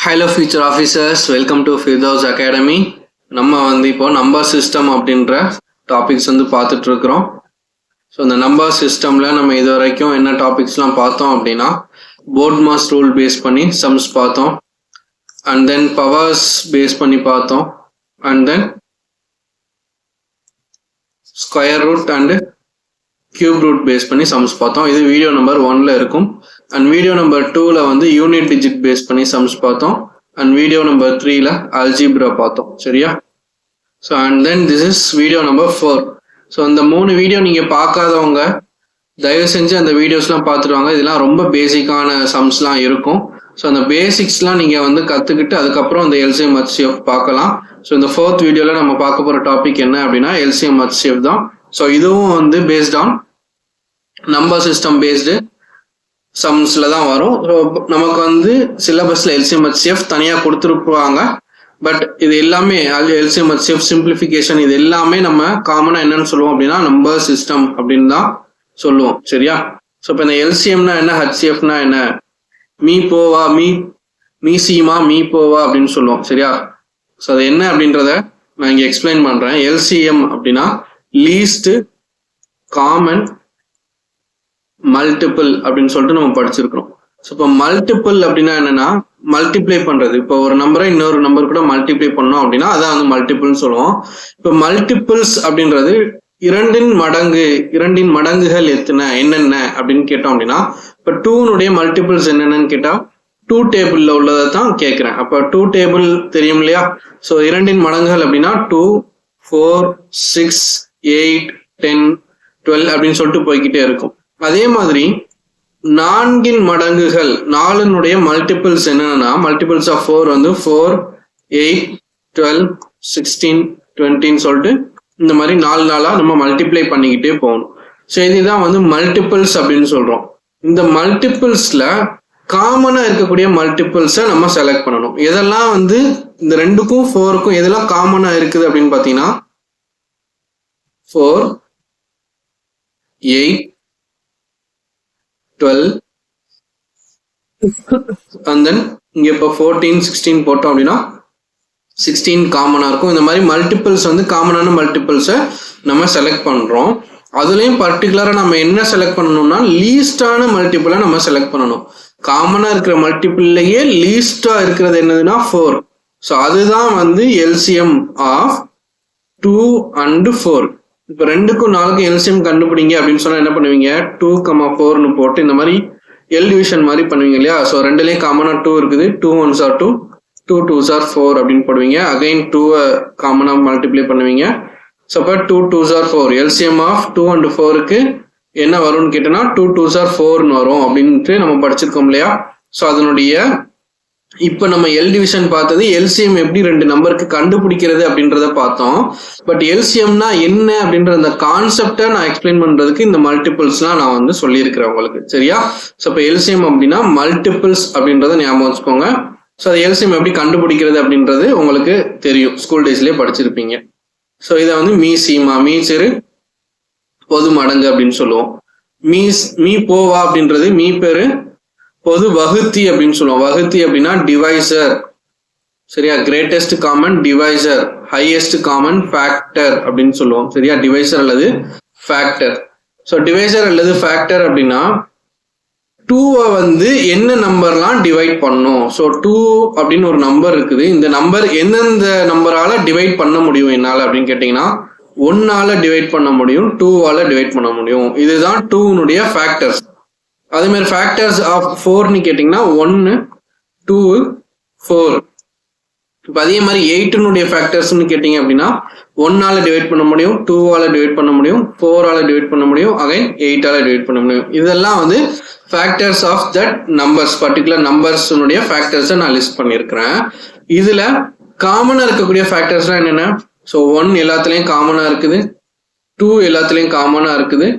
Hello future officers, welcome to Firdaus academy. நம்ம இப்போ number system அப்படின்ற டாபிக்ஸ் பார்த்துட்டு இருக்கிறோம். ஸோ இந்த நம்பர் சிஸ்டமில் நம்ம இது வரைக்கும் என்ன டாபிக்ஸ்லாம் பார்த்தோம் அப்படின்னா, போர்ட் மாஸ் ரூல் பேஸ் பண்ணி சம்ஸ் பார்த்தோம், அண்ட் தென் பவர்ஸ் பேஸ் பண்ணி பார்த்தோம், and then square root and cube root base பண்ணி சம்ஸ் பார்த்தோம். இது வீடியோ நம்பர் 1ல் இருக்கும். அண்ட் வீடியோ நம்பர் 2ல் யூனிட் டிஜிட் பேஸ் பண்ணி சம்ஸ் பார்த்தோம். அண்ட் வீடியோ நம்பர் 3ல் அல்ஜிப்ரா பார்த்தோம். சரியா? So and then this is video number 4. So இந்த 3 வீடியோ நீங்கள் பார்க்காதவங்க தயவு செஞ்சு அந்த வீடியோஸ்லாம் பார்த்துருவாங்க. இதெல்லாம் ரொம்ப பேசிக்கான சம்ஸ்லாம் இருக்கும். ஸோ அந்த பேசிக்ஸ்லாம் நீங்கள் கற்றுக்கிட்டு அதுக்கப்புறம் அந்த எல்சிஎம் ஹெச்சிஎஃப் பார்க்கலாம். ஸோ இந்த 4th வீடியோவில் நம்ம பார்க்க போகிற டாபிக் என்ன அப்படின்னா எல்சிஎம் ஹெச்சிஎஃப் தான். ஸோ இதுவும் based on number system based சம்ஸில் தான் வரும். ஸோ நமக்கு சிலபஸில் எல்சிஎம் ஹெச்சிஎஃப் தனியாக கொடுத்துருப்பாங்க. பட் இது எல்லாமே எல்சிஎம் ஹெச்சிஎஃப் சிம்பிளிஃபிகேஷன் இது எல்லாமே நம்ம காமனாக என்னன்னு சொல்லுவோம் அப்படின்னா நம்பர் சிஸ்டம் அப்படின்னு தான் சொல்லுவோம். சரியா? ஸோ இப்போ இந்த எல்சிஎம்னா என்ன, ஹெச்சிஎஃப்னா என்ன, மீ போவா, மீ சீமா, மீ போவா அப்படின்னு சொல்லுவோம். சரியா? ஸோ அது என்ன அப்படின்றத நான் இங்கே எக்ஸ்பிளைன் பண்ணுறேன். எல்சிஎம் அப்படின்னா லீஸ்ட் காமன் மல்டிபிள் அப்படின்னு சொல்லிட்டு நம்ம படிச்சிருக்கிறோம். ஸோ இப்போ மல்டிபிள் அப்படின்னா என்னன்னா மல்டிப்ளை பண்றது. இப்போ ஒரு நம்பரை இன்னொரு நம்பர் கூட மல்டிப்ளை பண்ணோம் அப்படின்னா அதான் மல்டிபிள்னு சொல்லுவோம். இப்போ மல்டிபிள்ஸ் அப்படின்றது இரண்டின் மடங்குகள் எத்தனை என்னென்ன அப்படின்னு கேட்டோம் அப்படின்னா, இப்போ 2னுடைய மல்டிபிள்ஸ் என்னென்னு கேட்டா 2 டேபிள்ல உள்ளதை தான் கேட்கிறேன். அப்போ 2 டேபிள் தெரியும் இல்லையா? ஸோ இரண்டின் மடங்குகள் அப்படின்னா 2, 4, 6, 8, 10, 12 அப்படின்னு சொல்லிட்டு போய்கிட்டே இருக்கும். அதே மாதிரி 4ன் மடங்குகள் 4னுடைய மல்டிபிள்ஸ் என்னன்னா மல்டிபிள்ஸ் ஆஃப் 4 4, 8, 12, 16, 20ன்னு சொல்லிட்டு இந்த மாதிரி 4 நம்ம மல்டிப்ளை பண்ணிக்கிட்டே போகணும். ஸோ இதுதான் மல்டிபிள்ஸ் அப்படின்னு சொல்றோம். இந்த மல்டிபிள்ஸ்ல காமனா இருக்கக்கூடிய மல்டிபிள்ஸை நம்ம செலக்ட் பண்ணணும். இதெல்லாம் இந்த 2க்கும் 4க்கும் எதெல்லாம் காமனா இருக்குது அப்படின்னு பாத்தீங்கன்னா 4, 8, 12 and then இங்க இப்போ 14, 16 போட்டோம் அப்படின்னா 16 காமனா இருக்கும். இந்த மாதிரி மல்டிபிள்ஸ் காமனான மல்டிபிள்ஸை நம்ம செலக்ட் பண்றோம். அதுலயும் பர்டிகுலரா நம்ம என்ன செலக்ட் பண்ணணும்னா லீஸ்டான மல்டிபிளை நம்ம செலக்ட் பண்ணணும். காமனா இருக்கிற மல்டிபிள்லயே லீஸ்டா இருக்கிறது என்னதுன்னா 4. ஸோ அதுதான் எல்சிஎம் ஆஃப் 2 and 4. இப்போ 2க்கும் 4க்கும் எல்சிஎம் கண்டுபிடிங்க அப்படின்னு சொன்னா என்ன பண்ணுவீங்க, 2, 4ன்னு போட்டு இந்த மாதிரி எல் டிவிஷன் மாதிரி பண்ணுவீங்க இல்லையா? ஸோ 2லயும் காமனா 2 இருக்குது. 2 1s are 2, 2 2s are 4 அப்படின்னு போடுவீங்க. அகைன் 2 காமனா மல்டிப்ளை பண்ணுவீங்க. ஸோ அப்போ 2 2s are 4. LCM of 2 and 4க்கு என்ன வரும்னு கேட்டோம்னா 2 2s are 4ன்னு வரும் அப்படின்ட்டு நம்ம படிச்சிருக்கோம் இல்லையா? ஸோ அதனுடைய இப்போ நம்ம எல் டிவிஷன் பார்த்தது எல்சிஎம் எப்படி 2 நம்பருக்கு கண்டுபிடிக்கிறது அப்படின்றத பார்த்தோம். பட் எல்சிஎம்னா என்ன அப்படின்ற அந்த கான்செப்டை நான் எக்ஸ்பிளைன் பண்றதுக்கு இந்த மல்டிபிள்ஸ்லாம் நான் சொல்லியிருக்கிறேன் உங்களுக்கு. சரியா? ஸோ இப்போ எல்சிஎம் அப்படின்னா மல்டிபிள்ஸ் அப்படின்றத ஞாபகம் வச்சுக்கோங்க. ஸோ அது எல்சிஎம் எப்படி கண்டுபிடிக்கிறது அப்படின்றது உங்களுக்கு தெரியும், ஸ்கூல் டேஸ்லேயே படிச்சிருப்பீங்க. ஸோ இதை மீ சீமா, மீ சிறு பொது மடங்கு அப்படின்னு சொல்லுவோம். மீ போவா அப்படின்றது மீ பேரு பொது வகுத்தி அப்படின்னு சொல்லுவோம். வகுத்தி அப்படின்னா டிவைசர். சரியா? Greatest common divisor, highest common factor அப்படின்னு சொல்லுவோம். சரியா? டிவைசர் அல்லது ஃபேக்டர். ஸோ டிவைசர் அல்லது ஃபேக்டர் அப்படின்னா 2 என்ன நம்பர்லாம் டிவைட் பண்ணும். ஸோ 2 அப்படின்னு ஒரு நம்பர் இருக்குது. இந்த நம்பர் எந்தெந்த நம்பரால டிவைட் பண்ண முடியும் என்னால அப்படின்னு கேட்டீங்கன்னா 1ஆல டிவைட் பண்ண முடியும், 2ஆல டிவைட் பண்ண முடியும். இதுதான் 2னுடைய ஃபேக்டர்ஸ். அதே மாதிரி ஃபேக்டர்ஸ் ஆஃப் 4ன்னு கேட்டிங்கன்னா 1, 2, 4. இப்போ அதே மாதிரி 8னுடைய ஃபேக்டர்ஸ்ன்னு கேட்டிங்க அப்படின்னா 1ஆல டிவைட் பண்ண முடியும், 2ஆல டிவைட் பண்ண முடியும், 4ஆல டிவைட் பண்ண முடியும், அகைன் 8ஆல டிவைட் பண்ண முடியும். இதெல்லாம் factors of that numbers, particular நம்பர்ஸ்னுடைய ஃபேக்டர்ஸை நான் லிஸ்ட் பண்ணியிருக்கிறேன். இதுல காமனா இருக்கக்கூடிய ஃபேக்டர்ஸ்லாம் என்னென்ன? ஸோ 1 எல்லாத்துலேயும் காமனா இருக்குது, 2 எல்லாத்துலேயும் காமனா இருக்குது,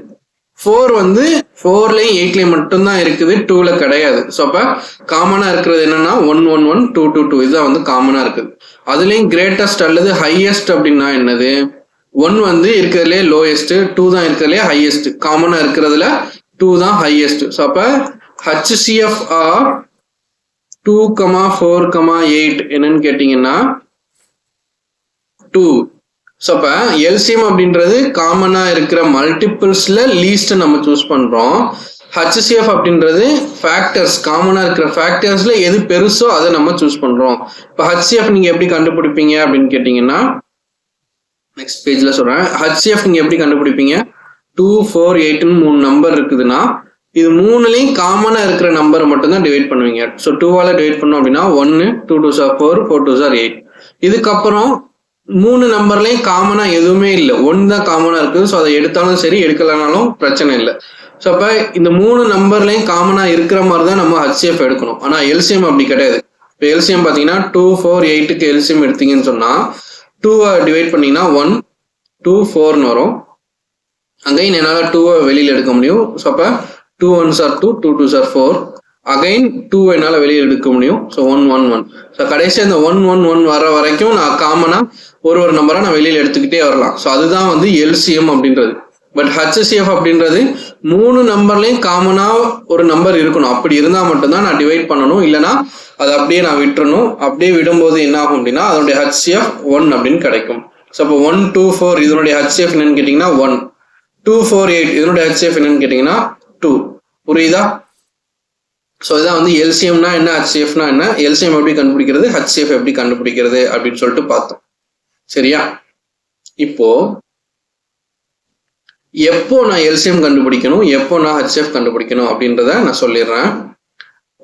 4 4லயும் 8லயும் மட்டும்தான் இருக்குது, 2ல கிடையாது. ஸோ அப்ப காமனா இருக்கிறது என்னன்னா 1 1 1 2 2 2 இதுதான் காமனா இருக்குது. அதுலயும் கிரேட்டஸ்ட் அல்லது ஹையஸ்ட் அப்படின்னா என்னது? 1 இருக்கிறதுலே லோயஸ்ட், 2 தான் இருக்கிறதுலே ஹையஸ்ட். காமனா இருக்கிறதுல 2 தான் ஹையஸ்ட். ஸோ அப்ப HCF ஆஃப் 2 2,4,8 என்னன்னு கேட்டீங்கன்னா 2. ஸோ அப்போ எல்சிஎம் அப்படின்றது காமனா இருக்கிற மல்டிபிள்ஸ்ல லீஸ்ட் நம்ம சூஸ் பண்றோம். ஹச்சிஎஃப் அப்படின்றது ஃபேக்டர்ஸ், காமனா இருக்கிற ஃபேக்டர்ஸ்ல எது பெருசோ அதை நம்ம சூஸ் பண்றோம். இப்போ ஹச்சிஎஃப் நீங்க எப்படி கண்டுபிடிப்பீங்க அப்படின்னு கேட்டீங்கன்னா நெக்ஸ்ட் பேஜ்ல சொல்றேன். ஹச்சிஎஃப் நீங்க எப்படி கண்டுபிடிப்பீங்க? 2, 4, 8ன்னு 3 நம்பர் இருக்குதுன்னா இது மூணுலையும் காமனா இருக்கிற நம்பரை மட்டும் தான் டிவைட் பண்ணுவீங்க. ஸோ 2ஆல டிவைட் பண்ணோம் அப்படின்னா 1, 2 2s are 4, 4 2s are 8. இதுக்கப்புறம் 3 நம்பர்லையும் காமனா எதுவுமே இல்லை, 1 தான் காமனா இருக்குது. ஸோ அதை எடுத்தாலும் சரி எடுக்கலனாலும் பிரச்சனை இல்லை. ஸோ அப்போ இந்த 3 நம்பர்லையும் காமனா இருக்கிற மாதிரி தான் நம்ம ஹச்சிஎஃப் எடுக்கணும். ஆனால் எல்சிஎம் அப்படி கிடையாது. இப்போ எல்சிஎம் பார்த்தீங்கன்னா 2, 4, 8க்கு எல்சிஎம் எடுத்தீங்கன்னு சொன்னா 2 டிவைட் பண்ணீங்கன்னா 1, 2, 4ன்னு வரும். அகைன் என்னால் 2 வெளியில் எடுக்க முடியும். ஸோ அப்போ 2 1s are 2, 2 2s are 4. Again 2 என்னால் வெளியில் எடுக்க முடியும். ஸோ 1 1 1. ஸோ கடைசியாக இந்த 1 1 1 வர வரைக்கும் நான் காமனாக ஒரு நம்பரை நான் வெளியில் எடுத்துக்கிட்டே வரலாம். ஸோ அதுதான் வந்து எல்சிஎம் அப்படின்றது. பட் ஹச்சிஎஃப் அப்படின்றது 3 நம்பர்லையும் காமனாக ஒரு நம்பர் இருக்கணும். அப்படி இருந்தால் மட்டும்தான் நான் டிவைட் பண்ணணும், இல்லைனா அதை அப்படியே நான் விட்டுறணும். அப்படியே விடும்போது என்ன ஆகும் அப்படின்னா அதனுடைய ஹச்சிஎஃப் 1 அப்படின்னு கிடைக்கும். ஸோ அப்போ 1 2 4 இதனுடைய ஹச்சிஎஃப் என்னன்னு கேட்டிங்கன்னா 1, 2 4 8 இதனுடைய ஹச்சிஎஃப் என்னன்னு கேட்டிங்கன்னா 2. புரியுதா? ஸோ இதான் வந்து எல்சிஎம்னா என்ன, ஹச்சிஎஃப்னா என்ன, எல்சிஎம் எப்படி கண்டுபிடிக்கிறது, ஹச்சிஎஃப் எப்படி கண்டுபிடிக்கிறது அப்படின்னு சொல்லிட்டு பார்த்தோம். சரியா? இப்போ எப்போ நான் எல்சிஎம் கண்டுபிடிக்கணும், எப்போ நான் ஹச்சிஎஃப் கண்டுபிடிக்கணும் அப்படின்றத நான் சொல்லிடுறேன்.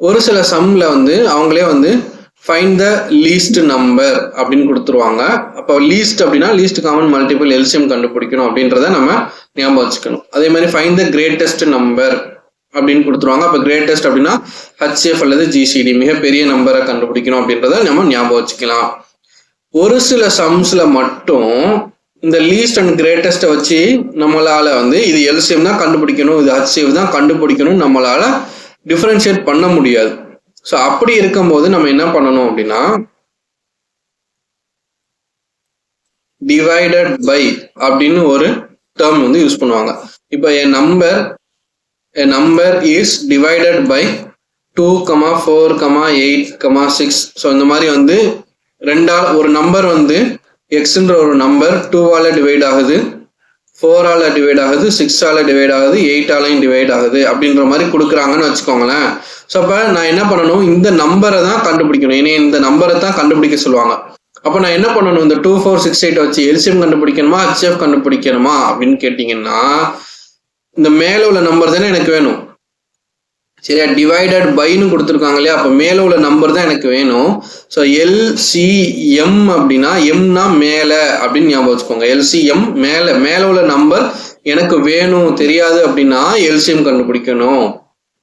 ஒரு சில சம்ல வந்து அவங்களே வந்து ஃபைண்ட் த லீஸ்ட் நம்பர் அப்படின்னு கொடுத்துருவாங்க. அப்போ லீஸ்ட் அப்படின்னா லீஸ்ட் காமன் மல்டிபிள் எல்சிஎம் கண்டுபிடிக்கணும் அப்படின்றத நம்ம ஞாபகம் வச்சுக்கணும். அதே மாதிரி ஃபைண்ட் த கிரேட்டஸ்ட் நம்பர் அப்படின்னு கொடுத்துருவாங்க. அப்போ கிரேட்டஸ்ட் அப்படின்னா ஹச்சிஎஃப் அல்லது ஜிசிடி, மிகப்பெரிய நம்பரை கண்டுபிடிக்கணும் அப்படின்றத நம்ம ஞாபகம் வச்சுக்கலாம். ஒரு சில சம்ஸ்ல மட்டும் இந்த லீஸ்ட் அண்ட் கிரேட்டஸ்ட்டை வச்சு நம்மளால வந்து இது எல்சிஎம் தான் கண்டுபிடிக்கணும், இது ஹச்சிஎஃப் தான் கண்டுபிடிக்கணும் நம்மளால டிஃபரன்ஷியேட் பண்ண முடியாது. ஸோ அப்படி இருக்கும்போது நம்ம என்ன பண்ணணும் அப்படின்னா டிவைடட் பை அப்படின்னு ஒரு டேர்ம் வந்து யூஸ் பண்ணுவாங்க. இப்போ a number is divided by 2, 4, 8, 6. So இந்த மாதிரி வந்து ஒரு நம்பர் வந்து எக்ஸ்ன்ற ஒரு நம்பர் 2ஆல டிவைட் ஆகுது, 4ஆல டிவைட் ஆகுது, 6ஆல டிவைட் ஆகுது, 8ஆலையும் டிவைட் ஆகுது அப்படின்ற மாதிரி கொடுக்குறாங்கன்னு வச்சுக்கோங்களேன். ஸோ அப்போ நான் என்ன பண்ணணும், இந்த நம்பரை தான் கண்டுபிடிக்கணும். ஏன்னா இந்த நம்பரை தான் கண்டுபிடிக்க சொல்லுவாங்க. அப்போ நான் என்ன பண்ணணும், இந்த 2 4 6 8 வச்சு எல்சிஎம் கண்டுபிடிக்கணுமா ஹச்சிஎஃப் கண்டுபிடிக்கணுமா அப்படின்னு கேட்டிங்கன்னா இந்த மேலே உள்ள நம்பர் தானே எனக்கு வேணும். சரியா? டிவைடட் பைன்னு கொடுத்துருக்காங்க இல்லையா, அப்போ மேலே உள்ள நம்பர் தான் எனக்கு வேணும். ஸோ எல்சிஎம் அப்படின்னா எம்னா மேலே அப்படின்னு ஞாபகம் வச்சுக்கோங்க. எல்சிஎம் மேலே உள்ள நம்பர் எனக்கு வேணும், தெரியாது அப்படின்னா எல்சிஎம் கண்டுபிடிக்கணும்.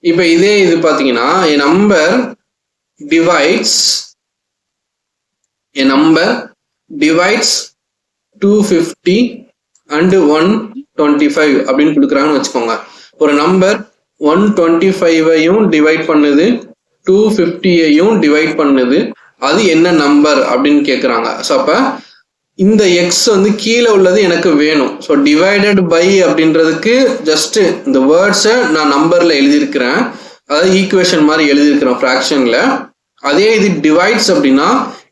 இப்போ இது பார்த்தீங்கன்னா a number divides 250 and 125 அப்படின்னு கொடுக்குறாங்கன்னு வச்சுக்கோங்க. ஒரு நம்பர் 125ஐயும் டிவைட் பண்ணுது, 250ஐயும் டிவைட் பண்ணுது, அது என்ன நம்பர் அப்படின்னு கேட்குறாங்க. ஸோ அப்போ இந்த எக்ஸ் வந்து கீழே உள்ளது எனக்கு வேணும். ஸோ டிவைடட் பை அப்படின்றதுக்கு ஜஸ்ட் இந்த வேர்ட்ஸை நான் நம்பர்ல எழுதியிருக்கிறேன், அதாவது ஈக்குவேஷன் மாதிரி எழுதியிருக்கிறேன் ஃப்ராக்ஷன்ல. அதே இது டிவைட்ஸ் அப்படின்னா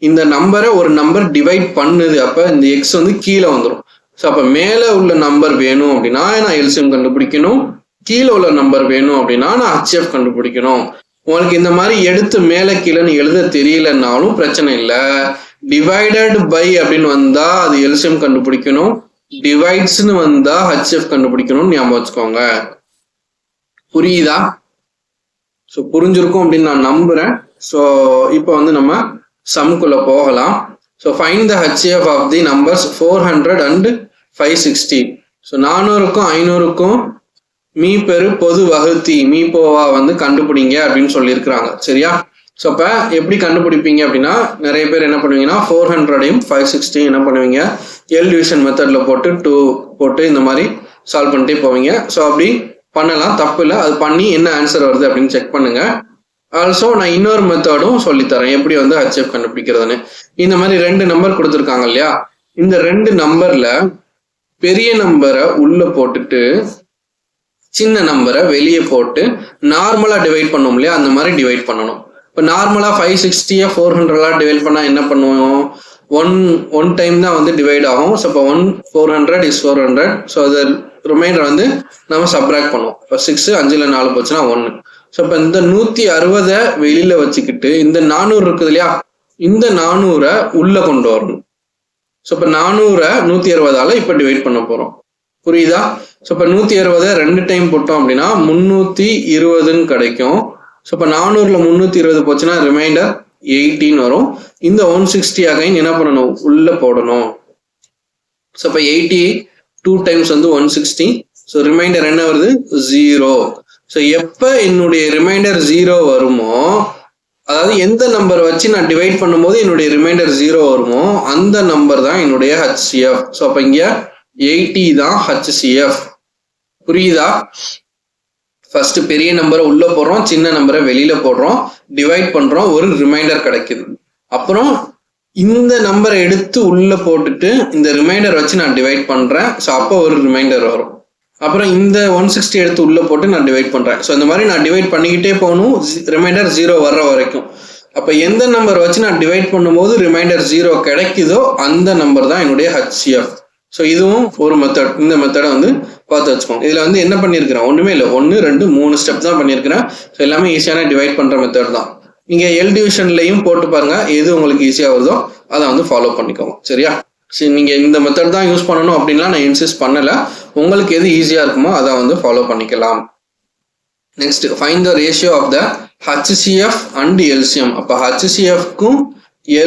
இந்த நம்பரை ஒரு நம்பர் டிவைட் பண்ணுது, அப்போ இந்த எக்ஸ் வந்து கீழே வந்துடும். ஸோ அப்போ மேலே உள்ள நம்பர் வேணும் அப்படின்னா நான் எல்சிஎம் கண்டுபிடிக்கணும், கீழே உள்ள நம்பர் வேணும் அப்படின்னா நான் ஹச்சிஎஃப் கண்டுபிடிக்கணும். உங்களுக்கு இந்த மாதிரி எடுத்து மேலே கீழேன்னு எழுத தெரியலன்னாலும் பிரச்சனை இல்லை. டிவைடட் பை அப்படின்னு வந்தா அது எல்சிஎம் கண்டுபிடிக்கணும், டிவைட்ஸ்னு வந்தா ஹச்சிஎஃப் கண்டுபிடிக்கணும்னு ஞாபகம் வச்சுக்கோங்க. புரியுதா? ஸோ புரிஞ்சிருக்கும் அப்படின்னு நான் நம்புறேன். ஸோ இப்போ வந்து நம்ம சம்குள்ள போகலாம். So find the HCF of the numbers 400 and 560. So 400க்கும் 500க்கும் மீ பெரு பொது வகுத்தி மீப்போவா வந்து கண்டுபிடிங்க அப்படின்னு சொல்லியிருக்கிறாங்க. சரியா? ஸோ அப்போ எப்படி கண்டுபிடிப்பீங்க அப்படின்னா நிறைய பேர் என்ன பண்ணுவீங்கன்னா 400ஐயும் 560 என்ன பண்ணுவீங்க, எல் டிவிஷன் மெத்தடில் போட்டு 2 போட்டு இந்த மாதிரி சால்வ் பண்ணிட்டே போவீங்க. ஸோ அப்படி பண்ணலாம், தப்பு இல்லை. அது பண்ணி என்ன ஆன்சர் வருது அப்படின்னு செக் பண்ணுங்க. ஆல்சோ நான் இன்னொரு மெத்தடும் சொல்லித்தரேன் எப்படி வந்து ஹச்சிஎஃப் கண்டுபிடிக்கிறதுன்னு. இந்த மாதிரி 2 நம்பர் கொடுத்துருக்காங்க இல்லையா, இந்த 2 நம்பர்ல பெரிய நம்பரை உள்ள போட்டுட்டு சின்ன நம்பரை வெளியே போட்டு நார்மலா டிவைட் பண்ணோம் இல்லையா, அந்த மாதிரி டிவைட் பண்ணணும். இப்போ இப்போ நார்மலாக 560 400 டிவைட் பண்ணால் என்ன பண்ணுவோம், ஒன் டைம் தான் வந்து டிவைட் ஆகும். ஸோ இப்போ 400 இஸ் 400. ஸோ அது ரிமைண்டர் வந்து நம்ம சப்ராக்ட் பண்ணுவோம். இப்போ 6 5ல் 4 போச்சுன்னா 1. ஸோ இப்போ இந்த 160 வெளியில வச்சுக்கிட்டு இந்த 400 இருக்குது இல்லையா, இந்த 400 உள்ள கொண்டு வரணும். ஸோ இப்போ 400 160ஆல இப்போ டிவைட் பண்ண போறோம். புரியுதா? ஸோ இப்போ 160 2 டைம் போட்டோம் அப்படின்னா 320ன்னு கிடைக்கும். ஸோ இப்போ 400ல் 320 போச்சுன்னா ரிமைண்டர் 18 வரும். இந்த 160 அகைன் என்ன பண்ணணும், உள்ள போடணும். ஸோ இப்போ 80 2 டைம்ஸ் வந்து 160. ஸோ ரிமைண்டர் என்ன வருது, 0. ஸோ எப்போ என்னுடைய ரிமைண்டர் 0 வருமோ, அதாவது எந்த நம்பர் வச்சு நான் டிவைட் பண்ணும்போது என்னுடைய ரிமைண்டர் 0 வருமோ அந்த நம்பர் தான் என்னுடைய HCF. ஸோ அப்போ இங்கே 80 தான் HCF. புரியுதா? ஃபர்ஸ்ட் பெரிய நம்பரை உள்ள போடுறோம், சின்ன நம்பரை வெளியில போடுறோம், டிவைட் பண்றோம், ஒரு ரிமைண்டர் கிடைக்குது. அப்புறம் இந்த நம்பரை எடுத்து உள்ள போட்டுட்டு இந்த ரிமைண்டர் வச்சு நான் டிவைட் பண்றேன். ஸோ அப்போ ஒரு ரிமைண்டர் வரும். அப்புறம் இந்த 160 எடுத்து உள்ள போட்டு நான் டிவைட் பண்றேன். ஸோ இந்த மாதிரி நான் டிவைட் பண்ணிக்கிட்டே போகணும் ரிமைண்டர் 0 வர்ற வரைக்கும். அப்போ எந்த நம்பர் வச்சு நான் டிவைட் பண்ணும்போது ரிமைண்டர் 0 கிடைக்குதோ அந்த நம்பர் தான் என்னுடைய HCF. ஸோ இதுவும் ஒரு மெத்தட். இந்த மெத்தடை வந்து பார்த்து வச்சுக்கோங்க. இதில் வந்து என்ன பண்ணியிருக்கிறேன், ஒன்றுமே இல்லை, 1 2 3 ஸ்டெப் தான் பண்ணியிருக்கிறேன். ஸோ எல்லாமே ஈஸியான டிவைட் பண்ணுற மெத்தட் தான். நீங்கள் எல் டிவிஷன்லையும் போட்டு பாருங்க, எது உங்களுக்கு ஈஸியாக வருதோ அதை வந்து ஃபாலோ பண்ணிக்கோங்க. சரியா? சரி, நீங்கள் இந்த மெத்தட் தான் யூஸ் பண்ணணும் அப்படின்லாம் நான் இன்சிஸ்ட் பண்ணலை. உங்களுக்கு எது ஈஸியாக இருக்குமோ அதை வந்து ஃபாலோ பண்ணிக்கலாம். Next, find the ratio of the HCF and LCM. அப்போ HCFக்கும்